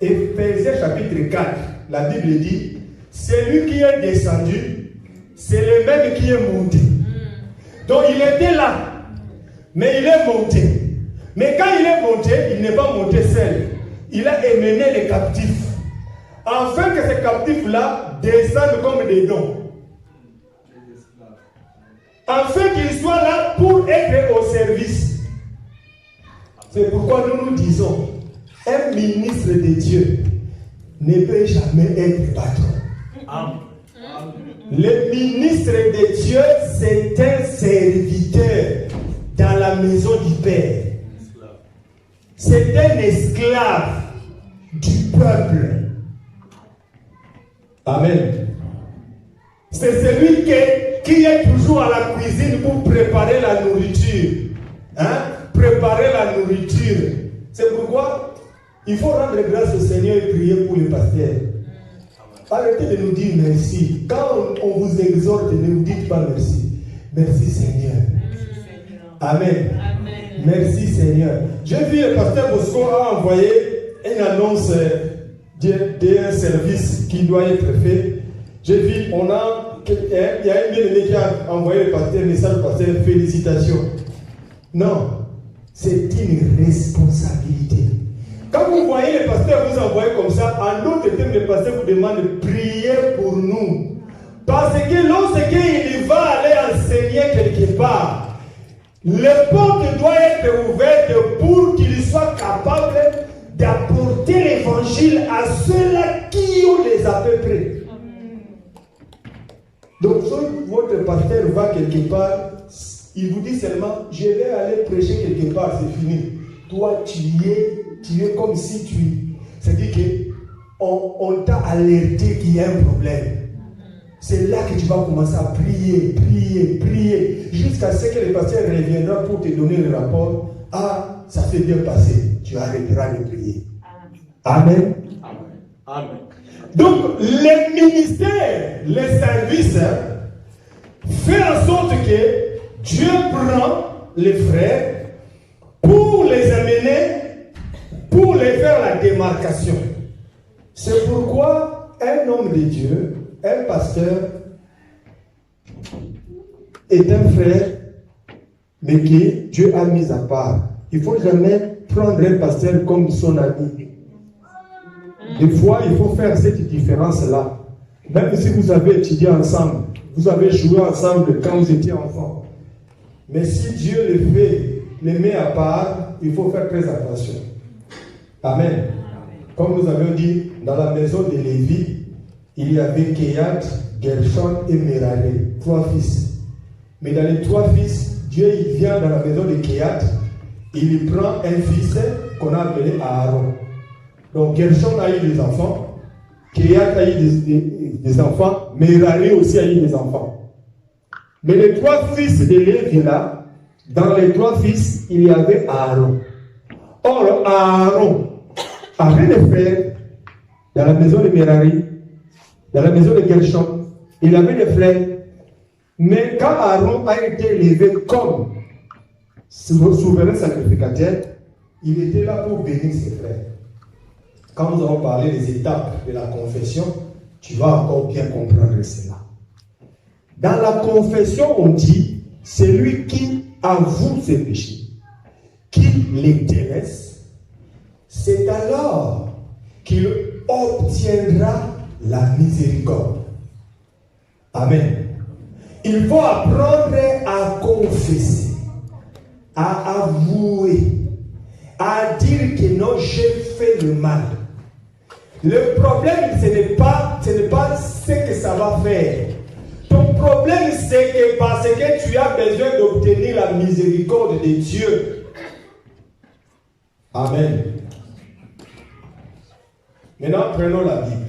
Éphésiens chapitre 4, la Bible dit, celui qui est descendu, c'est le même qui est monté. Donc il était là, mais il est monté. Mais quand il est monté, il n'est pas monté seul. Il a émené les captifs. Afin que ces captifs-là descendent comme des dons. Afin qu'ils soient là pour être au service. C'est pourquoi nous nous disons, un ministre de Dieu ne peut jamais être patron. Le ministre de Dieu, c'est un serviteur dans la maison du Père. C'est un esclave du peuple. Amen. C'est celui qui est toujours à la cuisine pour préparer la nourriture. Préparer la nourriture. C'est pourquoi il faut rendre grâce au Seigneur et prier pour les pasteurs. Arrêtez de nous dire merci. Quand on vous exhorte, ne vous dites pas merci. Merci Seigneur. Amen. Amen. Merci Seigneur. J'ai vu le pasteur Bosco a envoyé une annonce d'un service qui doit être fait. J'ai vu, il y a un bien-aimé qui a envoyé le pasteur un message, pasteur, félicitations. Non, c'est une responsabilité. Quand vous voyez le pasteur vous envoyer comme ça, en d'autres termes, le pasteur vous demande de prier pour nous. Parce que lorsqu'il va aller enseigner quelque part, les portes doivent être ouvertes pour qu'il soit capable d'apporter l'évangile à ceux-là qui ont les à peu près. Donc, si votre pasteur va quelque part, il vous dit seulement, je vais aller prêcher quelque part, c'est fini. Toi, tu es comme si tu... C'est-à-dire qu'on t'a alerté qu'il y a un problème. C'est là que tu vas commencer à prier, jusqu'à ce que le pasteur reviendra pour te donner le rapport. Ah, ça s'est bien passé. Tu arrêteras de prier. Amen. Amen. Donc, le ministère, le service, fait en sorte que Dieu prend les frères pour les amener, pour les faire la démarcation. C'est pourquoi un homme de Dieu, un pasteur, est un frère, mais que Dieu a mis à part. Il ne faut jamais prendre un pasteur comme son ami. Des fois, il faut faire cette différence-là. Même si vous avez étudié ensemble, vous avez joué ensemble quand vous étiez enfants. Mais si Dieu les met à part, il faut faire très attention. Amen. Comme nous avions dit, dans la maison de Lévi, il y avait Kehat, Gershon et Merari, 3 fils. Mais dans les 3 fils, Dieu il vient dans la maison de Kehat, il prend un fils qu'on a appelé Aaron. Donc Gershon a eu des enfants, Kehat a eu des enfants, Merari aussi a eu des enfants. Mais les 3 fils de Lévi là, dans les 3 fils, il y avait Aaron. Or, Aaron avait des frères dans la maison de Merari, dans la maison de Gershon. Il avait des frères. Mais quand Aaron a été élevé comme souverain sacrificateur, il était là pour bénir ses frères. Quand nous avons parlé des étapes de la confession, tu vas encore bien comprendre cela. Dans la confession, on dit, celui qui avoue ses péchés, qui les délaisse, c'est alors qu'il obtiendra la miséricorde. Amen. Il faut apprendre à confesser, à avouer, à dire que non, j'ai fait le mal. Le problème, ce n'est pas ce que ça va faire. Ton problème, c'est que parce que tu as besoin d'obtenir la miséricorde de Dieu. Amen. Maintenant, prenons la Bible.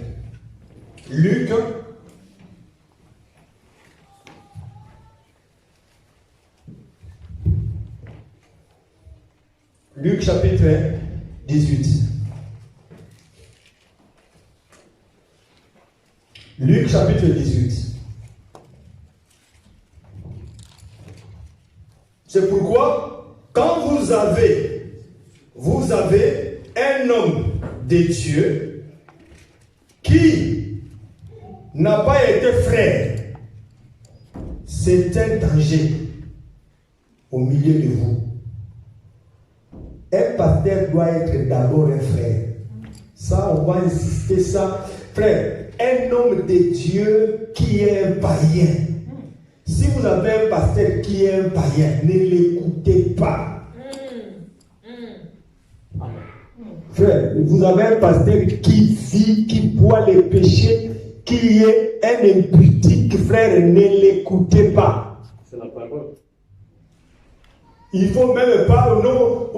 Luc chapitre 18. Luc chapitre 18. C'est pourquoi, quand vous avez un homme de Dieu qui n'a pas été frère, c'est un danger au milieu de vous. Un pasteur doit être d'abord un frère. Ça, on va insister ça. Frère, un homme de Dieu qui est un païen. Si vous avez un pasteur qui est un païen, ne l'écoutez pas. Frère, vous avez un pasteur qui vit, qui boit les péchés, qui est un impudique, frère, ne l'écoutez pas. C'est la parole. Il faut même pas, non,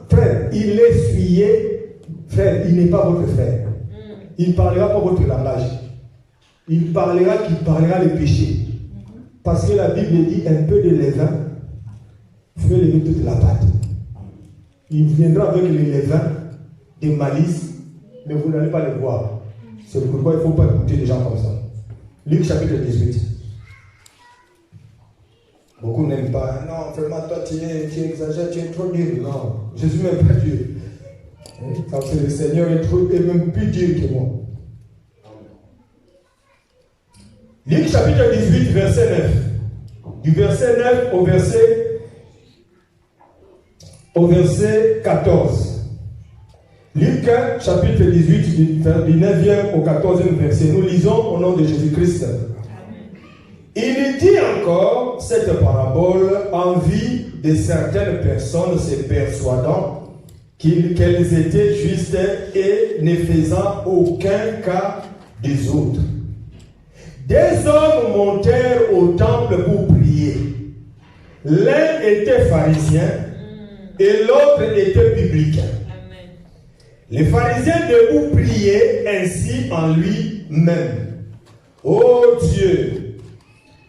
frère, il est souillé, frère, il n'est pas votre frère. Il ne parlera pas votre langage. Il parlera le péché. Parce que la Bible dit un peu de levain fait lever toute la pâte. Il viendra avec le levain de malice, mais vous n'allez pas le voir. C'est pourquoi il ne faut pas écouter des gens comme ça. Luc chapitre 18. Beaucoup n'aiment pas. Non, vraiment, toi, tu exagères, tu es trop dur. Non, Jésus n'est pas Dieu. Parce que le Seigneur est même plus dur que moi. Luc chapitre 18, verset 9. Du verset 9 au verset 14. Luc chapitre 18, du 9e au 14e verset. Nous lisons au nom de Jésus-Christ. Il dit encore cette parabole en vue de certaines personnes se persuadant qu'elles étaient justes et ne faisant aucun cas des autres. Des hommes montèrent au temple pour prier. L'un était pharisien et l'autre était publicain. Les pharisiens debout priaient ainsi en lui-même. Ô Dieu,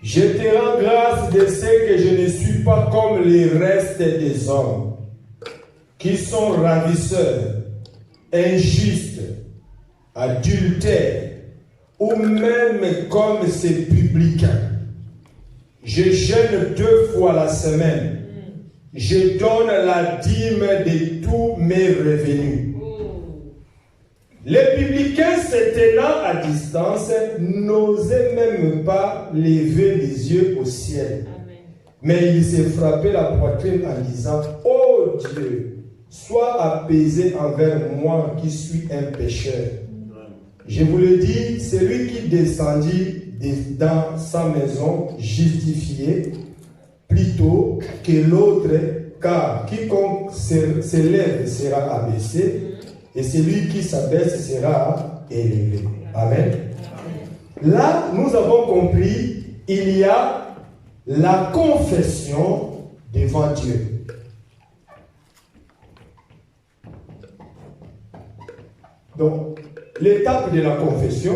je te rends grâce de ce que je ne suis pas comme les restes des hommes, qui sont ravisseurs, injustes, adultères, ou même comme ces publicains. Je jeûne 2 fois la semaine. Je donne la dîme de tous mes revenus. Les publicains se tenant à distance n'osaient même pas lever les yeux au ciel. Mais ils se frappaient la poitrine en disant: ô Dieu, sois apaisé envers moi qui suis un pécheur. Je vous le dis, celui qui descendit dans sa maison justifié plutôt que l'autre, car quiconque s'élève sera abaissé, et celui qui s'abaisse sera élevé. Amen. Là, nous avons compris, il y a la confession devant Dieu. Donc, l'étape de la confession,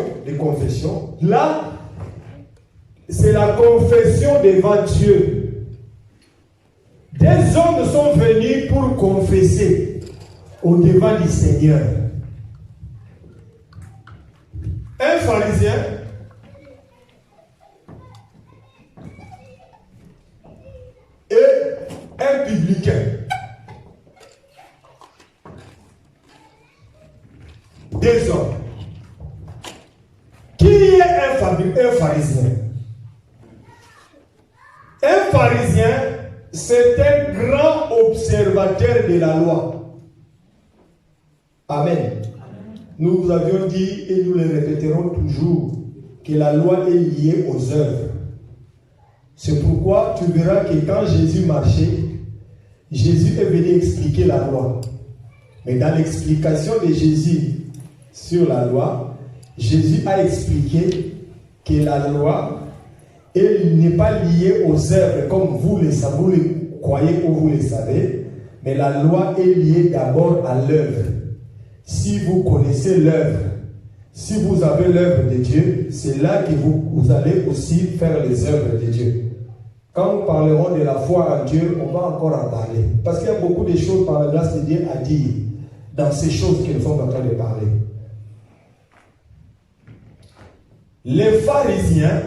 là, c'est la confession devant Dieu. Des hommes sont venus pour confesser au devant du Seigneur. Un pharisien et un publicain. Des hommes. Qui est un pharisien? Un pharisien, c'est un grand observateur de la loi. Amen. Nous vous avions dit, et nous le répéterons toujours, que la loi est liée aux œuvres. C'est pourquoi tu verras que quand Jésus marchait, Jésus est venu expliquer la loi. Mais dans l'explication de Jésus sur la loi, Jésus a expliqué que la loi, elle n'est pas liée aux œuvres comme vous le croyez ou vous le savez, mais la loi est liée d'abord à l'œuvre. Si vous connaissez l'œuvre, si vous avez l'œuvre de Dieu, c'est là que vous allez aussi faire les œuvres de Dieu. Quand nous parlerons de la foi en Dieu, on va encore en parler. Parce qu'il y a beaucoup de choses par la grâce de Dieu à dire dans ces choses que nous sommes en train de parler. Les pharisiens,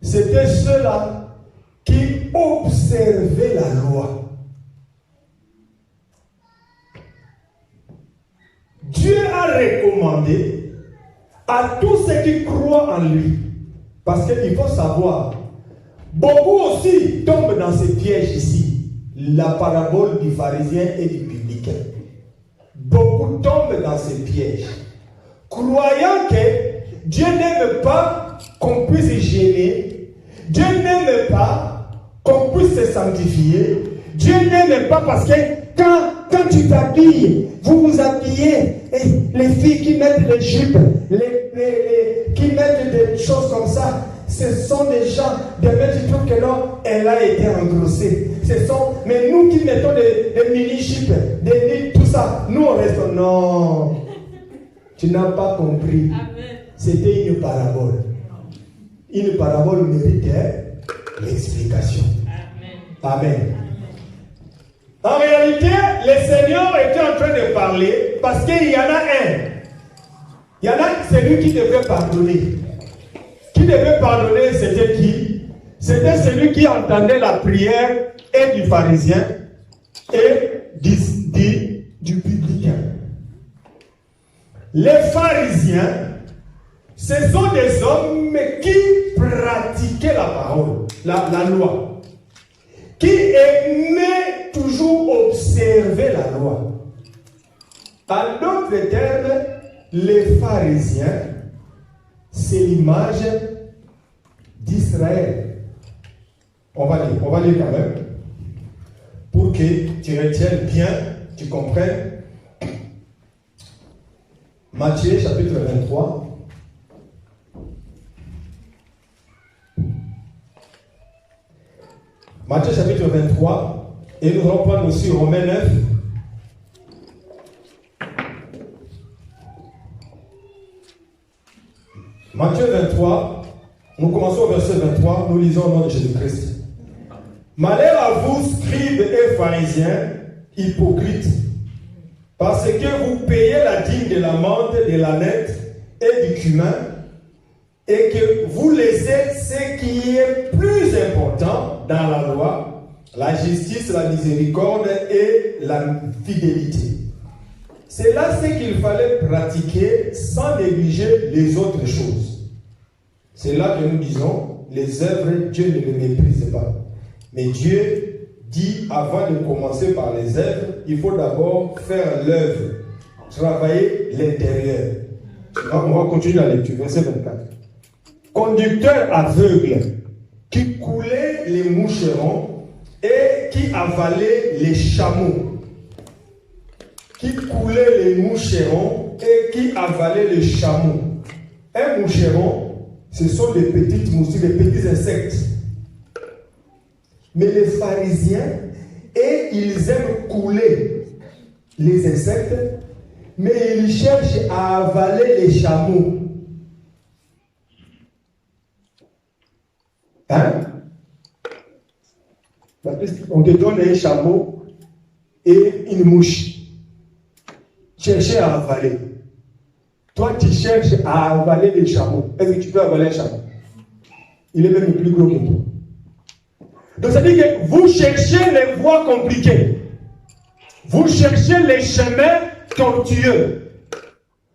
c'était ceux-là qui observaient la loi. Dieu a recommandé à tous ceux qui croient en lui, parce qu'il faut savoir, beaucoup aussi tombent dans ces pièges ici, la parabole du pharisien et du publicain. Beaucoup tombent dans ces pièges, croyant que Dieu n'aime pas qu'on puisse gêner, Dieu n'aime pas qu'on puisse se sanctifier, Dieu n'aime pas parce que quand tu t'habilles, vous vous habillez, et les filles qui mettent les jupes, qui mettent des choses comme ça, ce sont des gens, des mecs qui trouvent que non, elle a été engrossée. Mais nous qui mettons des mini-jupes, des tout ça, nous on reste, non, tu n'as pas compris. Amen. C'était une parabole. Une parabole mérite l'explication. Amen. Amen. En réalité, le Seigneur était en train de parler parce qu'il y en a un. Il y en a celui qui devait pardonner. Qui devait pardonner, c'était qui? C'était celui qui entendait la prière et du pharisien et du publicain. Les pharisiens, ce sont des hommes qui pratiquaient la parole, la loi, qui aimaient toujours observer la loi. En d'autres termes, les pharisiens, c'est l'image d'Israël. On va lire quand même, pour que tu retiennes bien, tu comprennes. Matthieu chapitre 23. Matthieu chapitre 23. Et nous allons prendre aussi Romains 9. Matthieu 23. Nous commençons au verset 23. Nous lisons au nom de Jésus-Christ. Malheur à vous, scribes et pharisiens, hypocrites, parce que vous payez la dîme de la menthe, de l'âneth et du cumin, et que vous laissez ce qui est plus important dans la loi, la justice, la miséricorde et la fidélité. C'est là ce qu'il fallait pratiquer sans négliger les autres choses. C'est là que nous disons, les œuvres, Dieu ne les méprise pas. Mais Dieu dit, avant de commencer par les œuvres, il faut d'abord faire l'œuvre, travailler l'intérieur. On va continuer la lecture, verset 24. Conducteur aveugle, qui coulait les moucherons et qui avalait les chameaux. Qui coulait les moucherons et qui avalait les chameaux. Un moucheron, ce sont des petites moustiques, des petits insectes. Mais les pharisiens, et ils aiment couler les insectes, mais ils cherchent à avaler les chameaux. Hein? On te donne un chameau et une mouche. Chercher à avaler. Toi, tu cherches à avaler les chameaux. Est-ce que tu peux avaler un chameau? Il est même plus gros que toi. Donc ça dit que vous cherchez les voies compliquées. Vous cherchez les chemins tortueux.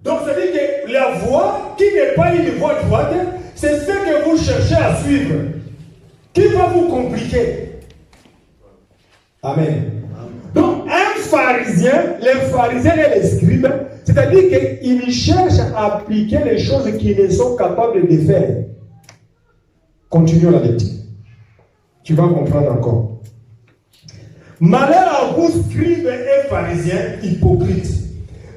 Donc ça dit que la voie qui n'est pas une voie droite, c'est ce que vous cherchez à suivre. Qui va vous compliquer. Amen. Donc un pharisien, les pharisiens et les scribes, c'est-à-dire qu'ils cherchent à appliquer les choses qu'ils ne sont capables de faire. Continuons la lecture. Tu vas comprendre encore. Malheur à vous, scribes et pharisiens, hypocrites,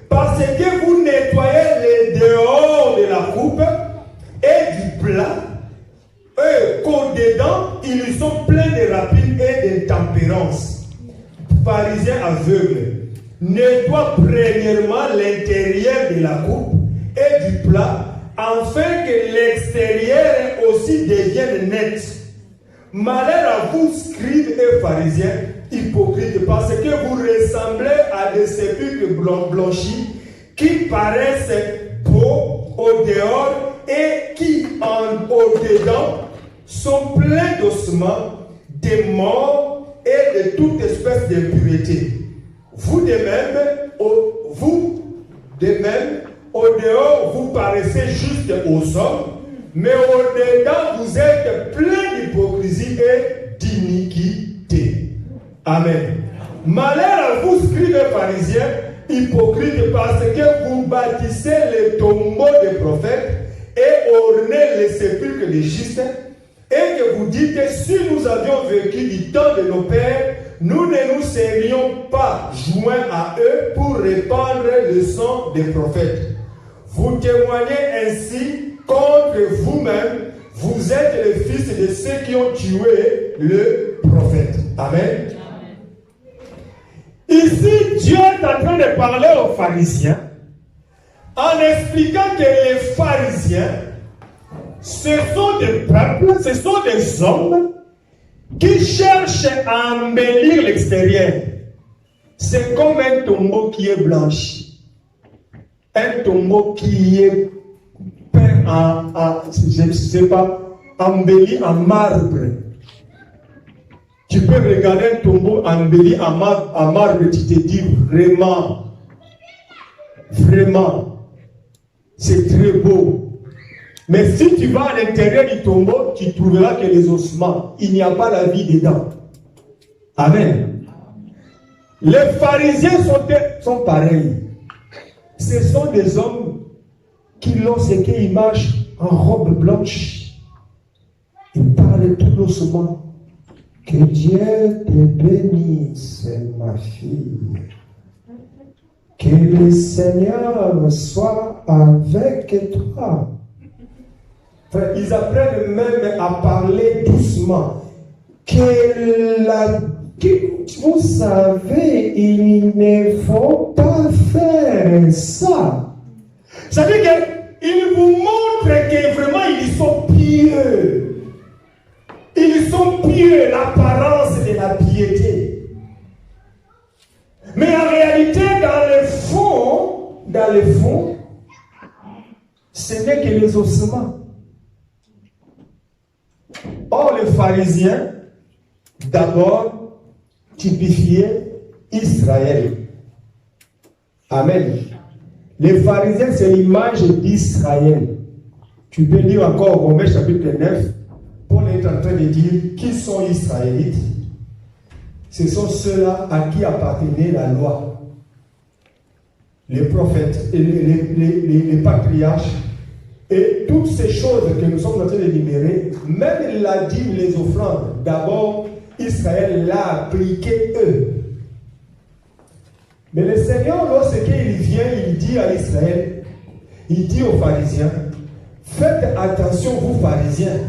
parce que vous nettoyez les dehors de la coupe et du plat, eux, qu'au-dedans, ils sont pleins de rapine et d'intempérance. Pharisiens aveugles, nettoie premièrement l'intérieur de la coupe et du plat, afin que l'extérieur aussi devienne net. Malheur à vous, scribes et pharisiens, hypocrites, parce que vous ressemblez à des sépulcres blanchis qui paraissent beaux au dehors et qui, au-dedans, sont pleins d'ossements, de morts et de toute espèce d'impureté. Vous de même, au dehors, vous paraissez juste aux hommes, mais au-dedans, vous êtes plein d'hypocrisie et d'iniquité. Amen. Malheur à vous, scribes et pharisiens, hypocrites, parce que vous bâtissez les tombeaux des prophètes et ornez les sépulcres des justes, et que vous dites que si nous avions vécu du temps de nos pères, nous ne nous serions pas joints à eux pour répandre le sang des prophètes. Vous témoignez ainsi contre vous-même, vous êtes les fils de ceux qui ont tué le prophète. Amen. Ici, Dieu est en train de parler aux pharisiens en expliquant que les pharisiens, ce sont des peuples, ce sont des hommes qui cherchent à embellir l'extérieur. C'est comme un tombeau qui est blanchi. Un tombeau qui est peint je ne sais pas, embelli en marbre. Tu peux regarder un tombeau embelli en marbre et tu te dis vraiment, c'est très beau. Mais si tu vas à l'intérieur du tombeau, tu trouveras que les ossements, il n'y a pas la vie dedans. Amen. Les pharisiens sont pareils. Ce sont des hommes qui, lorsqu'ils marchent en robe blanche, ils parlent tout doucement. Que Dieu te bénisse, ma fille. Que le Seigneur soit avec toi. Frère, ils apprennent même à parler doucement. Vous savez, il ne faut pas faire ça. Ça veut dire qu'il vous montre que vraiment ils sont pieux. Ils sont pieux, l'apparence de la piété. Mais en réalité, dans le fond, ce n'est que les ossements. Or, les pharisiens, d'abord, typifiaient Israël. Amen. Les pharisiens, c'est l'image d'Israël. Tu peux lire encore Romains chapitre 9. Paul est en train de dire qui sont Israélites. Ce sont ceux-là à qui appartenait la loi. Les prophètes, les patriarches, et toutes ces choses que nous sommes en train d'énumérer, même la dîme, les offrandes, d'abord, Israël l'a appliqué eux. Mais le Seigneur, lorsqu'il vient, il dit à Israël, il dit aux pharisiens, faites attention, vous pharisiens,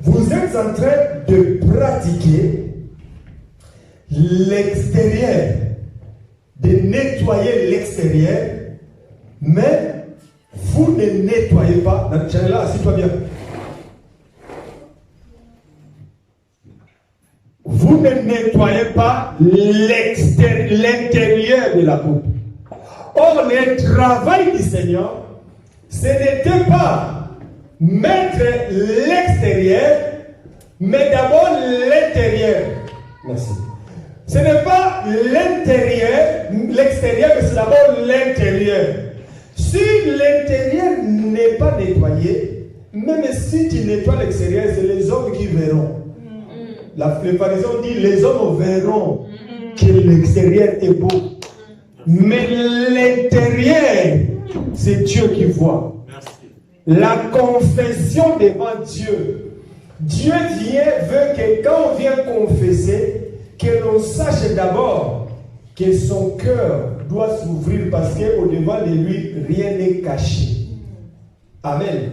vous êtes en train de pratiquer l'extérieur, de nettoyer l'extérieur, mais vous ne nettoyez pas. Là, assis-toi bien. Vous ne nettoyez pas l'intérieur de la coupe. Or, le travail du Seigneur, ce n'était pas mettre l'extérieur, mais d'abord l'intérieur. Merci. Ce n'est pas l'intérieur, l'extérieur, mais c'est d'abord l'intérieur. Si l'intérieur n'est pas nettoyé, même si tu nettoies l'extérieur, c'est les hommes qui verront. Les pharisiens ont dit, les hommes verront que l'extérieur est beau. Mais l'intérieur, c'est Dieu qui voit. La confession devant Dieu. Dieu veut que quand on vient confesser, que l'on sache d'abord que son cœur doit s'ouvrir parce qu'au-devant de lui, rien n'est caché. Amen. Amen.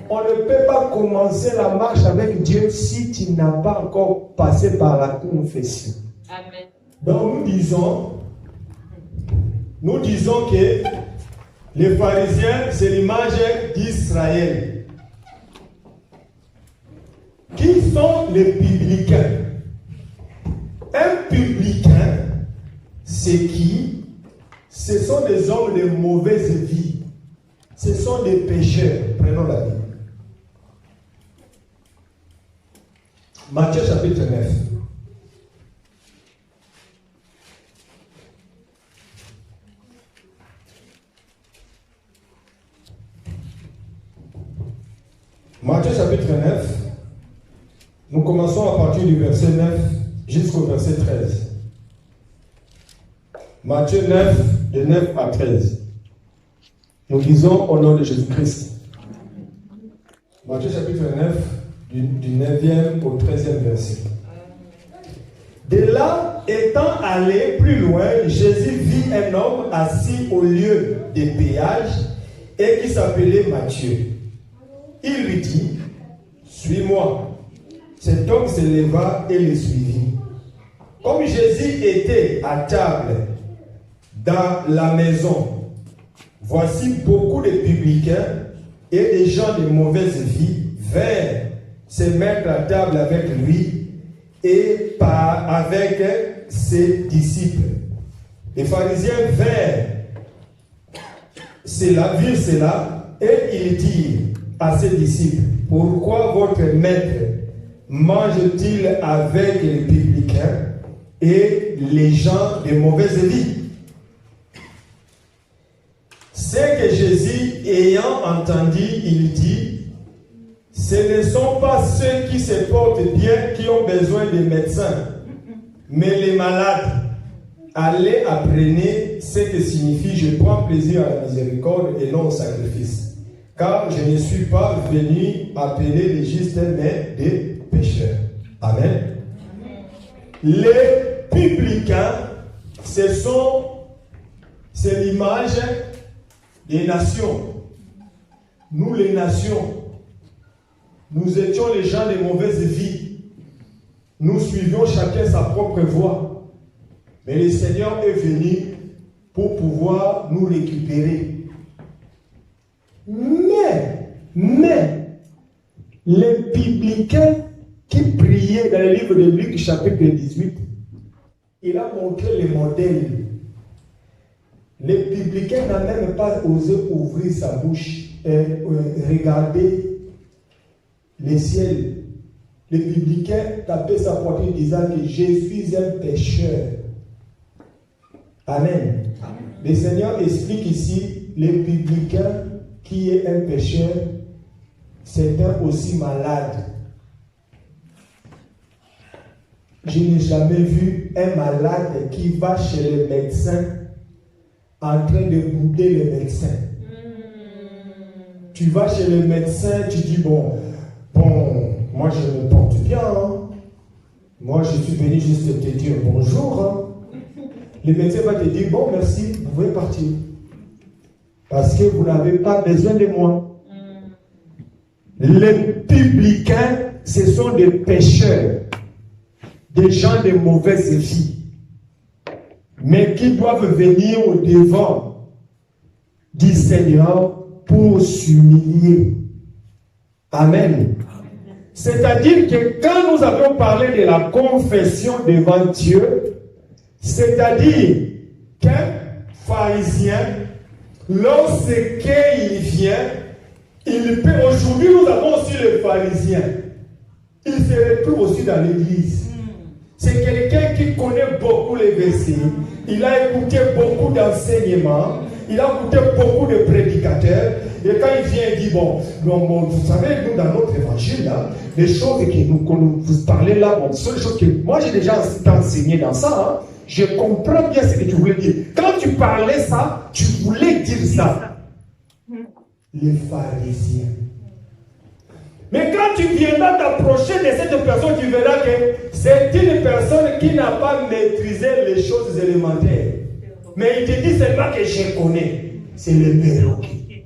On ne peut pas commencer la marche avec Dieu si tu n'as pas encore passé par la confession. Amen. Donc nous disons que les pharisiens, c'est l'image d'Israël. Qui sont les publicains? Un publicain, c'est qui? Ce sont des hommes de mauvaise vie. Ce sont des pécheurs. Prenons la Bible. Matthieu chapitre 9. Matthieu chapitre 9. Nous commençons à partir du verset 9 jusqu'au verset 13. Matthieu 9, de 9 à 13. Nous lisons au nom de Jésus-Christ. Matthieu chapitre 9, du 9e au 13e verset. De là, étant allé plus loin, Jésus vit un homme assis au lieu des péages et qui s'appelait Matthieu. Il lui dit, suis-moi. Cet homme se leva et le suivit. Comme Jésus était à table dans la maison, voici beaucoup de publicains et des gens de mauvaise vie vinrent se mettre à table avec lui et avec ses disciples. Les pharisiens virent cela et ils dirent à ses disciples, pourquoi votre maître mange-t-il avec les publicains et les gens de mauvaise vie? C'est que Jésus, ayant entendu, il dit, ce ne sont pas ceux qui se portent bien qui ont besoin de médecins, mais les malades. Allez, apprenez ce que signifie je prends plaisir à la miséricorde et non au sacrifice. Car je ne suis pas venu appeler les justes, mais des pécheurs. Amen. Les publicains, ce sont c'est l'image des nations. Nous, les nations, nous étions les gens de mauvaise vie. Nous suivions chacun sa propre voie. Mais le Seigneur est venu pour pouvoir nous récupérer. Mais, les publicains qui priaient dans le livre de Luc, chapitre 18, il a montré les modèles. Les publicains n'ont même pas osé ouvrir sa bouche et regarder le ciel. Les publicains tapaient sa poitrine disant que je suis un pécheur. Amen. Le Seigneur explique ici, les publicains qui est un pécheur, c'est un aussi malade. Je n'ai jamais vu un malade qui va chez le médecin en train de bouder le médecin. Tu vas chez le médecin, tu dis bon, moi je me porte bien. Hein. Moi je suis venu juste te dire bonjour. Hein. Le médecin va te dire bon merci, vous pouvez partir. Parce que vous n'avez pas besoin de moi. Les publicains, ce sont des pécheurs, des gens de mauvaise vie, mais qui doivent venir au devant du Seigneur pour s'humilier. Amen. C'est-à-dire que quand nous avons parlé de la confession devant Dieu, c'est-à-dire qu'un pharisien, lorsqu'il vient, il peut. Aujourd'hui, nous avons aussi le pharisien. Il se retrouve aussi dans l'église. C'est quelqu'un qui connaît beaucoup les versets. Il a écouté beaucoup d'enseignements. Il a écouté beaucoup de prédicateurs. Et quand il vient, il dit bon, vous savez, nous, dans notre évangile, là, les choses que vous parlez là, ce sont des choses que moi j'ai déjà enseigné dans ça. Hein. Je comprends bien ce que tu voulais dire. Quand tu parlais ça, tu voulais dire ça. Les pharisiens. Mais quand tu viendras t'approcher de cette personne, tu verras que c'est une personne qui n'a pas maîtrisé les choses élémentaires. Mais il te dit seulement que je connais. C'est le perroquet.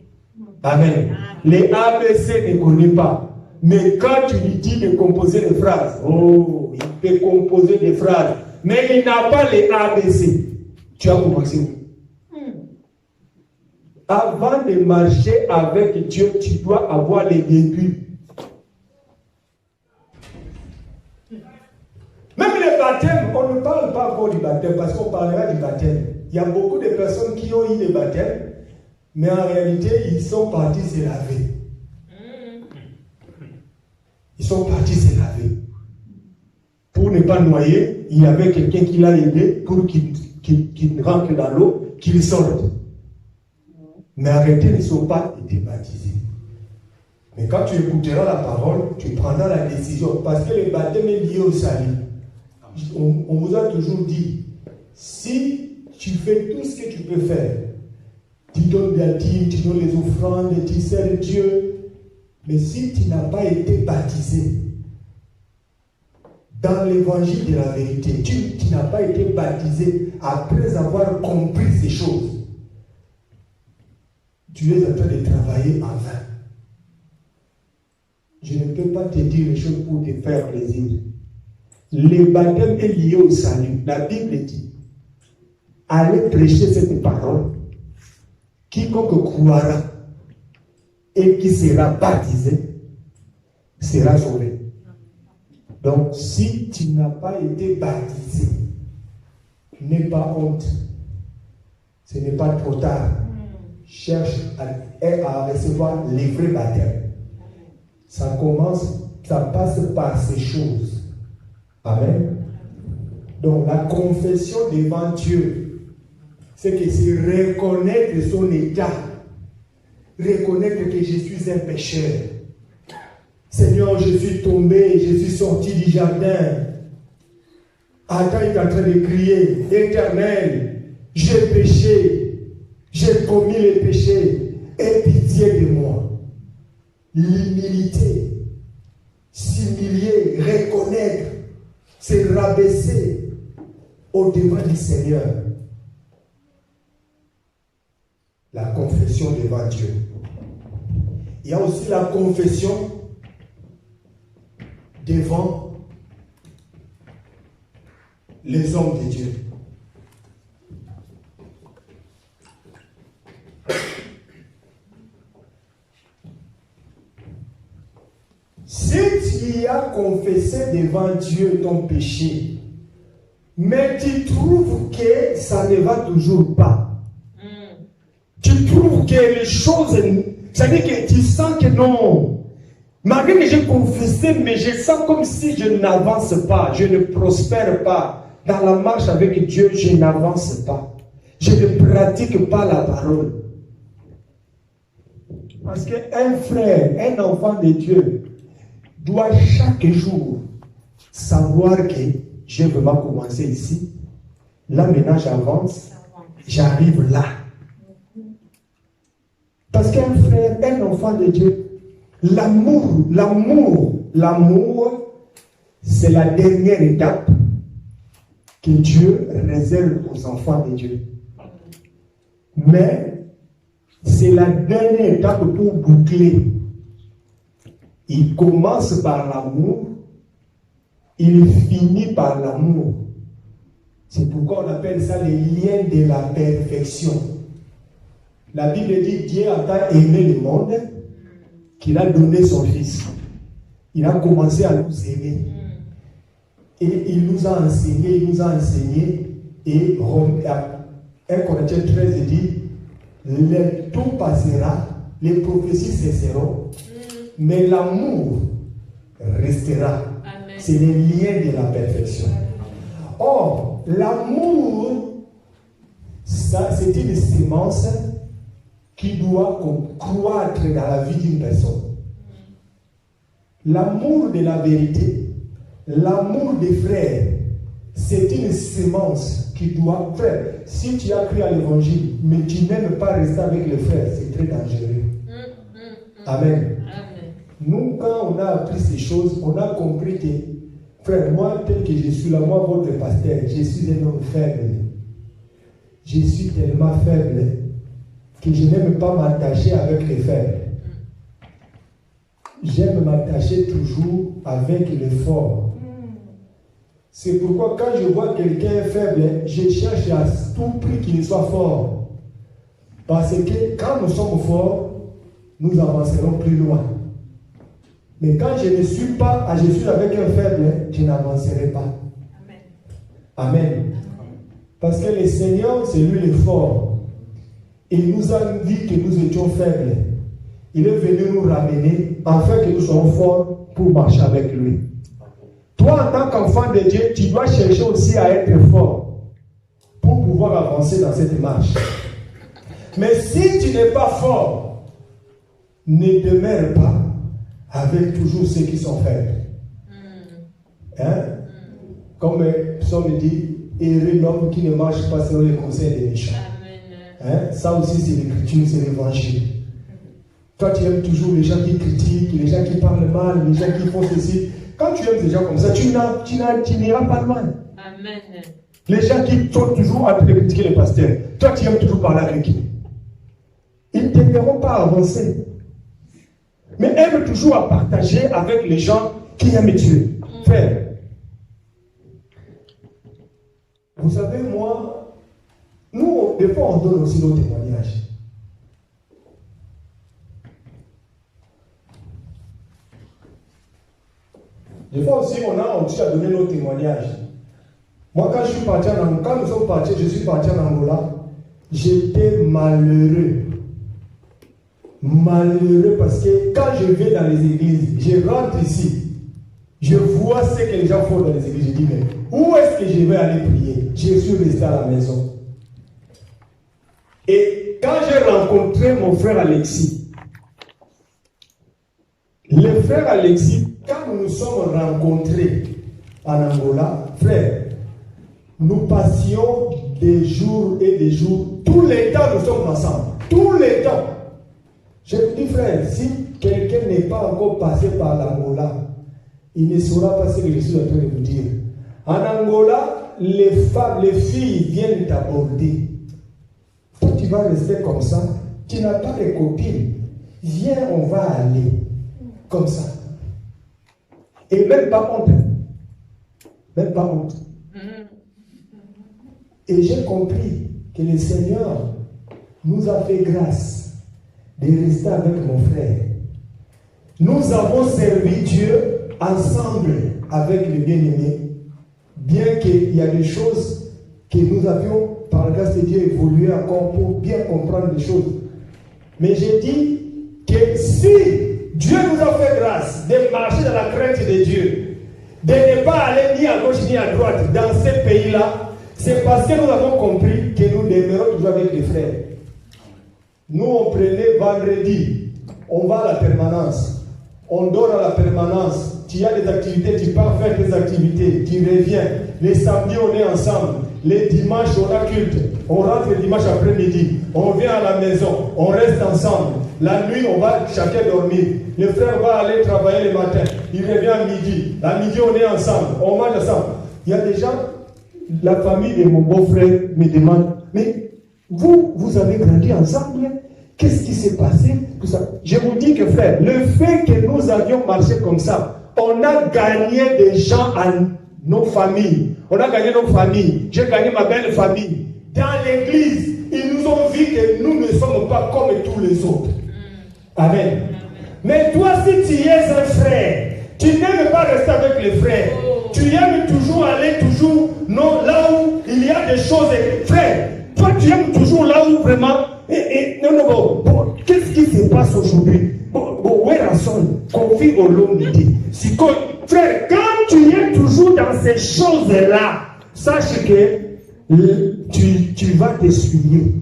Amen. Les ABC ne connaît pas. Mais quand tu lui dis de composer des phrases, oh, il peut composer des phrases. Mais il n'a pas les ABC. Tu as commencé où? Avant de marcher avec Dieu, tu dois avoir les débuts. Même les baptêmes, on ne parle pas encore du baptême parce qu'on parlera du baptême. Il y a beaucoup de personnes qui ont eu des baptêmes, mais en réalité, ils sont partis se laver. Ils sont partis se laver. Pour ne pas noyer, il y avait quelqu'un qui l'a aidé pour qu'il rentre dans l'eau, qu'il sorte. Mais en réalité, ils ne sont pas été baptisés. Mais quand tu écouteras la parole, tu prendras la décision. Parce que le baptême est lié au salut. On vous a toujours dit, si tu fais tout ce que tu peux faire, tu donnes la dîme, tu donnes les offrandes, tu sers Dieu, mais si tu n'as pas été baptisé dans l'évangile de la vérité, tu n'as pas été baptisé après avoir compris ces choses, tu es en train de travailler en vain. Je ne peux pas te dire les choses pour te faire plaisir. Le baptême est lié au salut. La Bible dit, allez prêcher cette parole. Quiconque croira et qui sera baptisé sera sauvé. Donc, si tu n'as pas été baptisé, n'aie pas honte. Ce n'est pas trop tard. Cherche à recevoir les vrais baptêmes. Ça passe par ces choses. Amen. Donc la confession devant Dieu, c'est que c'est reconnaître son état, reconnaître que je suis un pécheur. Seigneur, je suis tombé, je suis sorti du jardin. Adam est en train de crier, Éternel, j'ai péché, j'ai commis les péchés, aie pitié de moi. L'humilité, s'humilier, reconnaître, se rabaisser au devant du Seigneur. la confession devant Dieu. Il y a aussi la confession devant les hommes de Dieu. Si tu as confessé devant Dieu ton péché, mais tu trouves que ça ne va toujours pas, tu trouves que les choses, c'est-à-dire que tu sens que non, malgré que j'ai confessé, mais je sens comme si je n'avance pas, je ne prospère pas. Dans la marche avec Dieu, je n'avance pas. Je ne pratique pas la parole. Parce qu'un frère, un enfant de Dieu, doit chaque jour savoir que j'ai vraiment commencé ici. Là maintenant j'avance, j'arrive là. Parce qu'un frère, un enfant de Dieu, l'amour, c'est la dernière étape que Dieu réserve aux enfants de Dieu. Mais c'est la dernière étape pour boucler. Il commence par l'amour, il finit par l'amour. C'est pourquoi on appelle ça les liens de la perfection. La Bible dit Dieu a tant aimé le monde qu'il a donné son Fils. Il a commencé à nous aimer. Et il nous a enseigné, et 1 Corinthiens 13 dit, tout passera, les prophéties cesseront, mais l'amour restera. C'est les liens de la perfection. Or, l'amour, ça, c'est une sémence qui doit croître dans la vie d'une personne. L'amour de la vérité, l'amour des frères, c'est une sémence qui doit faire. Si tu as cru à l'évangile, mais tu n'aimes pas rester avec les frères, c'est très dangereux. Amen. Nous, quand on a appris ces choses, on a compris que, frère, moi, tel que je suis là, moi, votre pasteur, je suis un homme faible. Je suis tellement faible que je n'aime pas m'attacher avec les faibles. J'aime m'attacher toujours avec les forts. C'est pourquoi quand je vois quelqu'un faible, je cherche à tout prix qu'il soit fort. Parce que quand nous sommes forts, nous avancerons plus loin. Mais quand je ne suis pas, je suis avec un faible, je n'avancerai pas. Amen. Amen. Parce que le Seigneur, c'est lui le fort. Il nous a dit que nous étions faibles. Il est venu nous ramener afin que nous soyons forts pour marcher avec lui. Toi, en tant qu'enfant de Dieu, tu dois chercher aussi à être fort pour pouvoir avancer dans cette marche. Mais si tu n'es pas fort, ne demeure pas avec toujours ceux qui sont faibles. Hein? Comme le psaume dit, heureux l'homme qui ne marche pas selon les conseils des méchants. Hein? Ça aussi, c'est l'écriture, c'est l'évangile. Toi, tu aimes toujours les gens qui critiquent, les gens qui parlent mal, les gens qui font ceci. Quand tu aimes des gens comme ça, tu n'iras pas loin. Amen. Les gens qui sont toujours à critiquer les pasteurs, toi, tu aimes toujours parler avec eux. Ils ne t'aideront pas à avancer. Mais aime toujours à partager avec les gens qui aiment Dieu. Frère, vous savez, moi, nous, des fois, on donne aussi nos témoignages. Des fois aussi, on a aussi à donner nos témoignages. Moi, quand je suis parti en Angola, quand nous sommes partis, je suis parti en Angola, j'étais malheureux. Malheureux parce que quand je vais dans les églises, je rentre ici, je vois ce que les gens font dans les églises. Je dis, mais où est-ce que je vais aller prier? Je suis resté à la maison. Et quand j'ai rencontré mon frère Alexis, le frère Alexis, quand nous nous sommes rencontrés en Angola, frère, nous passions des jours et des jours. Tous les temps, nous sommes ensemble. Tous les temps. Je vous dis, frère, si quelqu'un n'est pas encore passé par l'Angola, il ne saura pas ce que je suis en train de vous dire. En Angola, les femmes, les filles viennent t'aborder. Toi, tu vas rester comme ça. tu n'as pas de copine, viens, on va aller. Comme ça. Et même pas honte. Même pas honte. Et j'ai compris que le Seigneur nous a fait grâce de rester avec mon frère. Nous avons servi Dieu ensemble avec le bien-aimé, bien qu'il y a des choses que nous avions, par la grâce de Dieu, évolué encore pour bien comprendre les choses. Mais j'ai dit que si Dieu nous a fait grâce de marcher dans la crainte de Dieu, de ne pas aller ni à gauche ni à droite dans ces pays-là, c'est parce que nous avons compris que nous demeurons toujours avec les frères. Nous, on prenait vendredi, on va à la permanence, on dort à la permanence, tu as des activités, tu pars faire des activités, tu reviens, les samedis on est ensemble, les dimanches on a culte, on rentre le dimanche après-midi, on vient à la maison, on reste ensemble, la nuit on va chacun dormir, le frère va aller travailler le matin, il revient à midi, la midi on est ensemble, on mange ensemble. Il y a des gens, la famille de mon beau-frère me demande, mais vous avez grandi ensemble, qu'est-ce qui s'est passé? Tout ça. Je vous dis que frère, le fait que nous avions marché comme ça, on a gagné des gens à nos familles. On a gagné nos familles. J'ai gagné ma belle famille. Dans l'église, ils nous ont vu que nous ne sommes pas comme tous les autres. Amen. Mais toi, si tu es un frère, tu n'aimes pas rester avec les frères. Tu aimes toujours aller non, là où il y a des choses. Frère, toi tu aimes toujours là où vraiment. Non, qu'est-ce qui se passe aujourd'hui? Confie au long midi. Frère, quand tu es toujours dans ces choses-là, sache que tu vas t'essuyer.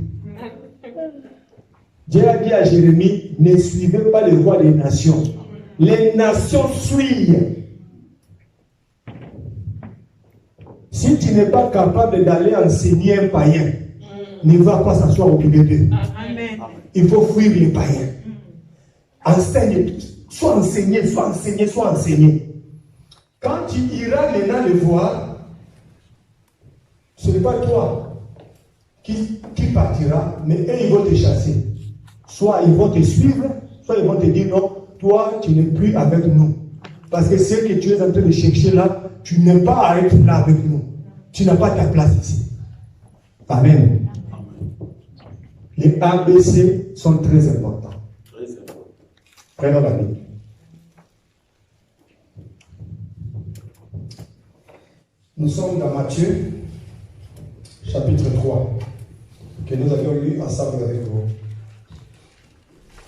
Dieu a dit à Jérémie, ne suivez pas les voies des nations. Les nations suivent. Si tu n'es pas capable d'aller enseigner un païen, ne va pas s'asseoir au milieu d'eux. Il faut fuir les païens. Enseigne, soit enseigné, soit enseigné, soit enseigné. Quand tu iras maintenant le voir, ce n'est pas toi qui partira, mais eux ils vont te chasser. Soit ils vont te suivre, soit ils vont te dire non, toi tu n'es plus avec nous. Parce que ce que tu es en train de chercher là, tu n'es pas à être là avec nous. Tu n'as pas ta place ici. Amen. Les ABC sont très importants. Prenons la Bible. Nous sommes dans Matthieu, chapitre 3, que nous avions lu ensemble avec vous.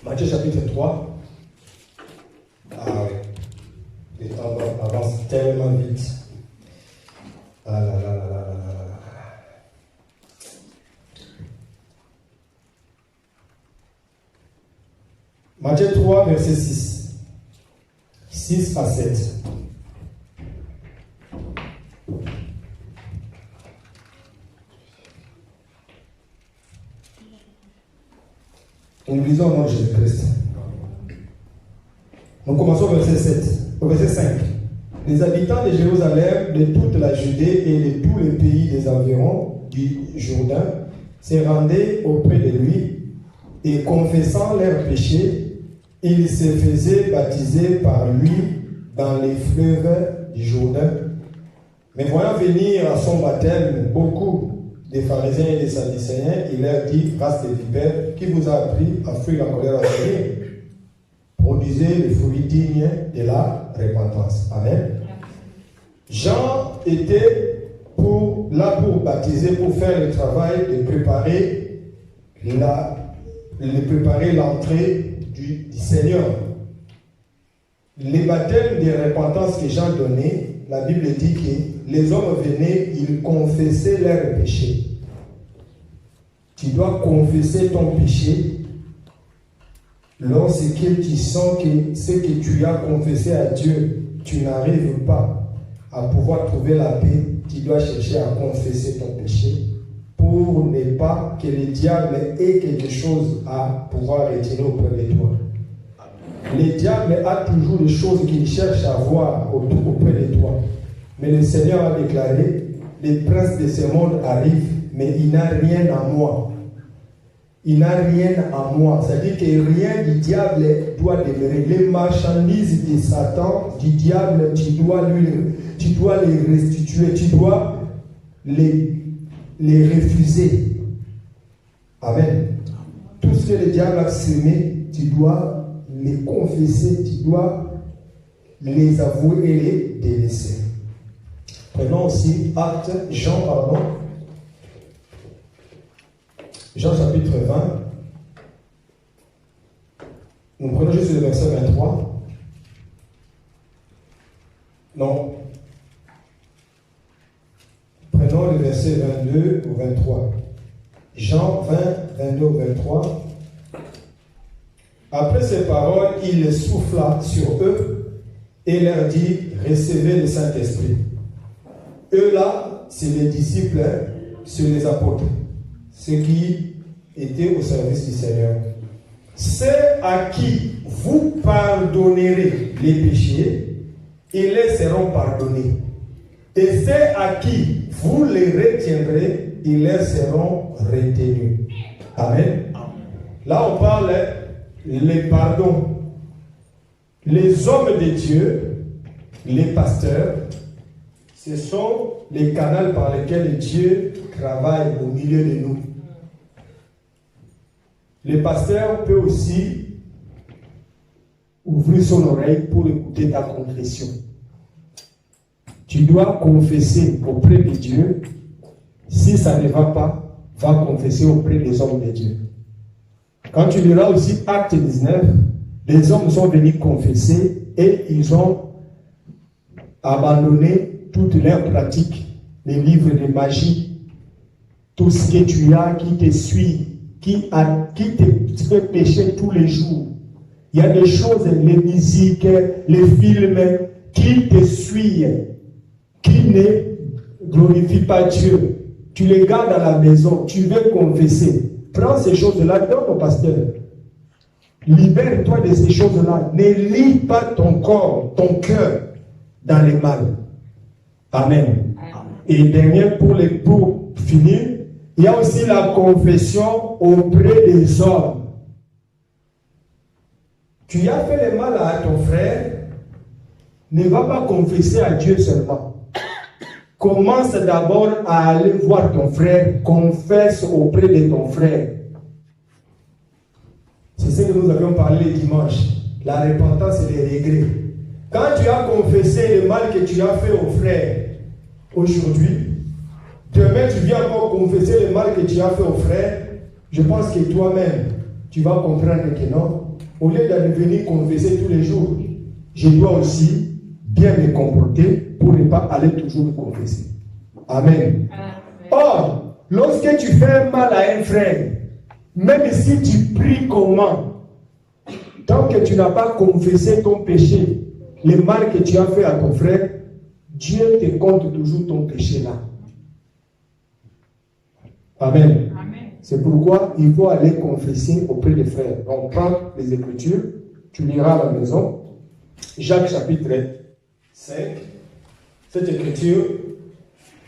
Matthieu, chapitre 3. Ah oui. Le temps avance tellement vite. Ah là là là là là là. Matthieu 3, verset 6. 6 à 7. Nous lisons au nom de Jésus-Christ. Nous commençons au verset 7. Au verset 5. Les habitants de Jérusalem, de toute la Judée et de tous les pays des environs du Jourdain se rendaient auprès de lui et confessant leurs péchés, ils se faisaient baptiser par lui dans les fleuves du Jourdain. Mais voyant venir à son baptême beaucoup des pharisiens et des sadducéens, il leur dit, race de vipères, qui vous a appris à fuir la colère à venir? Produisez les fruits dignes de la repentance. Amen. Jean était là pour baptiser, pour faire le travail de préparer l'entrée du Seigneur. Les baptêmes de repentance que Jean donnait, la Bible dit que les hommes venaient, ils confessaient leurs péchés. Tu dois confesser ton péché lorsque tu sens que ce que tu as confessé à Dieu, tu n'arrives pas à pouvoir trouver la paix. Tu dois chercher à confesser ton péché pour ne pas que le diable ait quelque chose à pouvoir retirer auprès de toi. Le diable a toujours des choses qu'il cherche à voir auprès de toi. Mais le Seigneur a déclaré, les princes de ce monde arrivent, mais il n'a rien à moi. il n'a rien à moi. C'est-à-dire que rien du diable doit demeurer. Les marchandises de Satan, du diable, tu dois les restituer, tu dois les refuser. Amen. Tout ce que le diable a semé, tu dois les confesser, tu dois les avouer et les délaisser. Prenons aussi Jean chapitre 20. Nous prenons juste le verset 23. Non. Prenons le verset 22 au 23. Jean 20, 22 au 23. Après ces paroles, il souffla sur eux et leur dit, recevez le Saint-Esprit. Eux là, c'est les disciples, c'est les apôtres, ceux qui étaient au service du Seigneur. Ceux à qui vous pardonnerez les péchés, ils les seront pardonnés. Et ceux à qui vous les retiendrez, ils les seront retenus. Amen. Là, on parle les pardons. Les hommes de Dieu, les pasteurs, ce sont les canaux par lesquels Dieu travaille au milieu de nous. Le pasteur peut aussi ouvrir son oreille pour écouter ta confession. Tu dois confesser auprès de Dieu. Si ça ne va pas, va confesser auprès des hommes de Dieu. Quand tu liras aussi Acte 19, les hommes sont venus confesser et ils ont abandonné toutes leurs pratiques, les livres de magie, tout ce que tu as qui te suit, qui te fait pécher tous les jours. Il y a des choses, les musiques, les films qui te suivent, qui ne glorifient pas Dieu. Tu les gardes à la maison, tu veux confesser. Prends ces choses-là, donne au pasteur. Libère-toi de ces choses-là. Ne lie pas ton corps, ton cœur dans les mal. Amen. Et dernier, pour finir, il y a aussi la confession auprès des hommes. Tu as fait le mal à ton frère, ne va pas confesser à Dieu seulement. Commence d'abord à aller voir ton frère, confesse auprès de ton frère. C'est ce que nous avions parlé le dimanche. La repentance et les regrets. Quand tu as confessé le mal que tu as fait au frère aujourd'hui, demain tu viens encore confesser le mal que tu as fait au frère, je pense que toi-même, tu vas comprendre que non. Au lieu d'aller venir confesser tous les jours, je dois aussi bien me comporter pour ne pas aller toujours confesser. Amen. Or, lorsque tu fais mal à un frère, même si tu pries comment, tant que tu n'as pas confessé ton péché, le mal que tu as fait à ton frère, Dieu te compte toujours ton péché là. Amen. C'est pourquoi il faut aller confesser auprès des frères. Donc, prends les Écritures, tu liras à la maison. Jacques chapitre 5. Cette Écriture,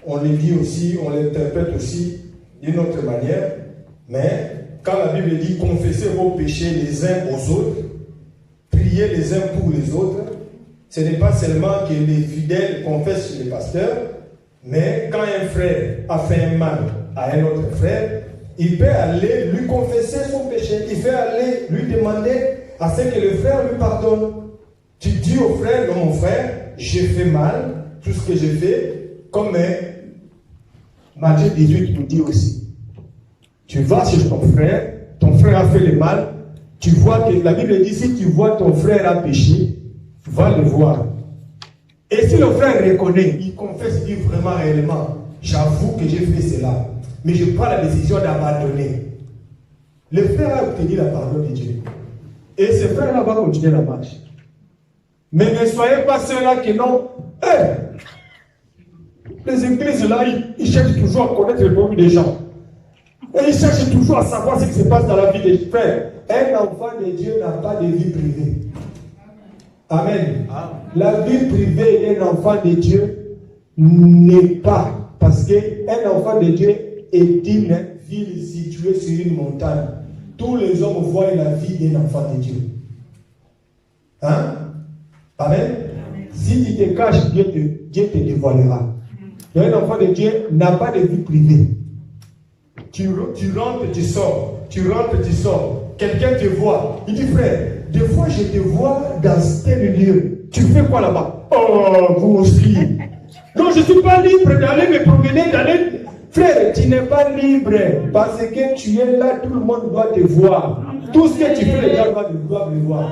on les dit aussi, on l'interprète aussi d'une autre manière. Mais quand la Bible dit confessez vos péchés les uns aux autres, priez les uns pour les autres, ce n'est pas seulement que les fidèles confessent chez les pasteurs, mais quand un frère a fait un mal à un autre frère, il peut aller lui confesser son péché. Il peut aller lui demander à ce que le frère lui pardonne. Tu dis au frère, non mon frère, j'ai fait mal, tout ce que j'ai fait, comme Matthieu 18 nous dit aussi. Tu vas chez ton frère a fait le mal, tu vois que la Bible dit, si tu vois ton frère a péché, va le voir. Et si le frère reconnaît, il confesse, il dit vraiment réellement, j'avoue que j'ai fait cela, mais je prends la décision d'abandonner. Le frère a obtenu la pardon de Dieu. Et ce frère-là va continuer la marche. Mais ne soyez pas ceux-là qui n'ont... les églises là, ils cherchent toujours à connaître le problème des gens. Et ils cherchent toujours à savoir ce qui se passe dans la vie des frères. Un enfant de Dieu n'a pas de vie privée. Amen. La vie privée d'un enfant de Dieu n'est pas. Parce qu'un enfant de Dieu est une ville située sur une montagne. tous les hommes voient la vie d'un enfant de Dieu. Hein? Amen. Si tu te caches, Dieu te dévoilera. Un enfant de Dieu n'a pas de vie privée. Tu rentres, tu sors. Tu rentres, tu sors. Quelqu'un te voit. Il dit, frère, des fois je te vois dans tel lieu. Tu fais quoi là-bas? Oh, vous aussi. Non, je ne suis pas libre d'aller me promener, d'aller. Frère, tu n'es pas libre parce que tu es là, tout le monde doit te voir. Tout ce que tu fais, les gens doivent le voir.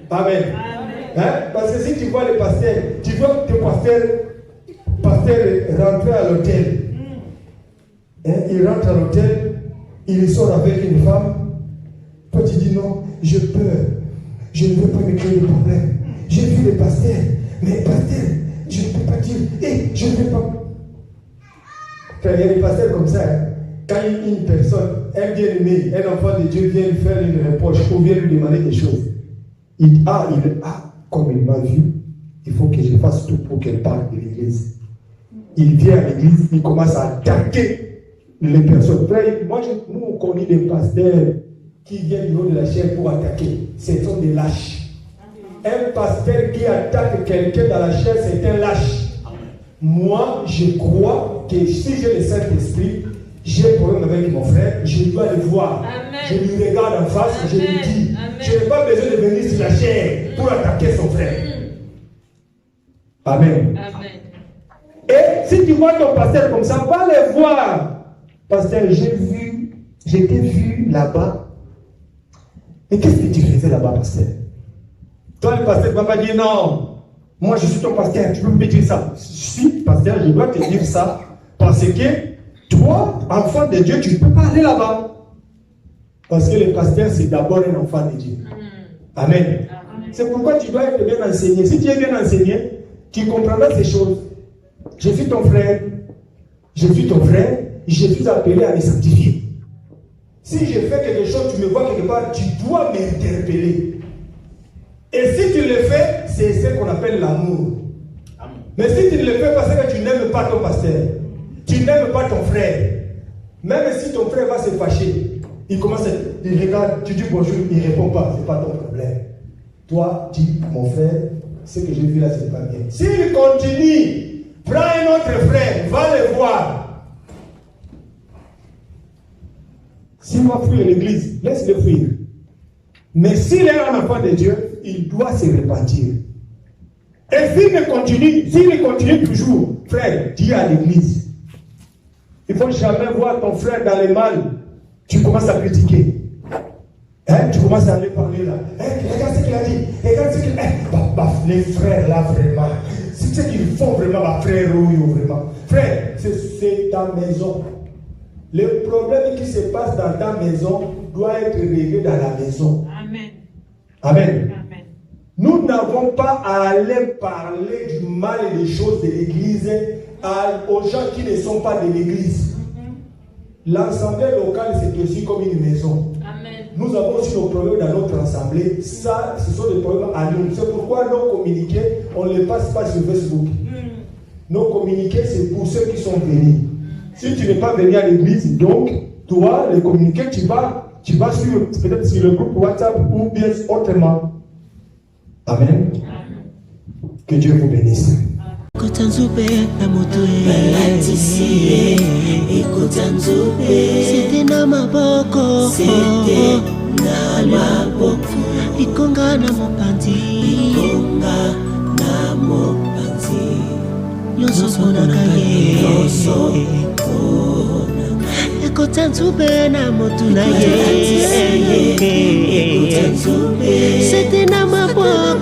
Amen. Hein? Parce que si tu vois le pasteur, tu vois que le pasteur rentrer à l'hôtel. Hein? Il rentre à l'hôtel, il sort avec une femme. Toi tu dis non, j'ai peur. Je ne veux pas me créer de problème. J'ai vu le pasteur, mais pasteur, je ne peux pas dire, je ne veux pas. Quand il y a des pasteurs comme ça, hein, quand une personne, un bien-aimé, un enfant de Dieu vient lui faire une reproche ou vient lui demander des choses, comme il m'a vu, il faut que je fasse tout pour qu'elle parle de l'église. Il vient à l'église, il commence à attaquer les personnes. Moi, nous, on connaît des pasteurs qui viennent du haut de la chair pour attaquer. Ce sont des lâches. Un pasteur qui attaque quelqu'un dans la chair, c'est un lâche. Moi, je crois que si j'ai le Saint-Esprit, j'ai un problème avec mon frère, je dois le voir. Amen. Je lui regarde en face, je lui dis, je n'ai pas besoin de venir sur la chair pour attaquer son frère. Amen. Amen. Et si tu vois ton pasteur comme ça, va le voir. Pasteur, j'ai été vu là-bas. Mais qu'est-ce que tu faisais là-bas, pasteur? Toi, le pasteur ne va pas dire non. Moi, je suis ton pasteur, tu peux me dire ça. Si, pasteur, je dois te dire ça. Parce que toi, enfant de Dieu, tu ne peux pas aller là-bas. Parce que le pasteur, c'est d'abord un enfant de Dieu. Amen. Amen. C'est pourquoi tu dois être bien enseigné. Si tu es bien enseigné, tu comprendras ces choses. Je suis ton frère. Je suis ton frère. Je suis appelé à les sanctifier. Si je fais quelque chose, tu me vois quelque part, tu dois m'interpeller. Et si tu le fais, c'est ce qu'on appelle l'amour. Mais si tu ne le fais pas, c'est que tu n'aimes pas ton pasteur. Tu n'aimes pas ton frère. Même si ton frère va se fâcher, il commence à... Il regarde, tu dis bonjour, il ne répond pas, ce n'est pas ton problème. Toi, dis, mon frère, ce que j'ai vu là, ce n'est pas bien. S'il continue, prends un autre frère, va le voir. S'il va fuir l'église, laisse-le fuir. Mais s'il est un enfant de Dieu, il doit se repentir. Et s'il continue toujours, frère, dis à l'église. Il ne faut jamais voir ton frère dans le mal. Tu commences à critiquer. Hein? Tu commences à aller parler là. Regarde ce qu'il a dit. Regarde ce qu'il a dit. Les frères là, vraiment. C'est ce qu'ils font vraiment, ma frère, vraiment. Frère, c'est ta maison. Le problème qui se passe dans ta maison doit être réglé dans la maison. Amen. Amen. Amen. Nous n'avons pas à aller parler du mal et des choses de l'église aux gens qui ne sont pas de l'église. L'assemblée locale, c'est aussi comme une maison. Amen. Nous avons aussi nos problèmes dans notre assemblée. Ça, ce sont des problèmes à nous. C'est pourquoi nos communiqués, on ne les passe pas sur Facebook. Nos communiqués, c'est pour ceux qui sont venus. Si tu n'es pas venu à l'église, donc, toi, les communiqués, tu vas sur, peut-être sur le groupe WhatsApp ou bien autrement. Amen. Que Dieu vous bénisse. C'était na maboko, likonga na mopanzi, nyonso ponaka ye, ekota nzube na motu na ye.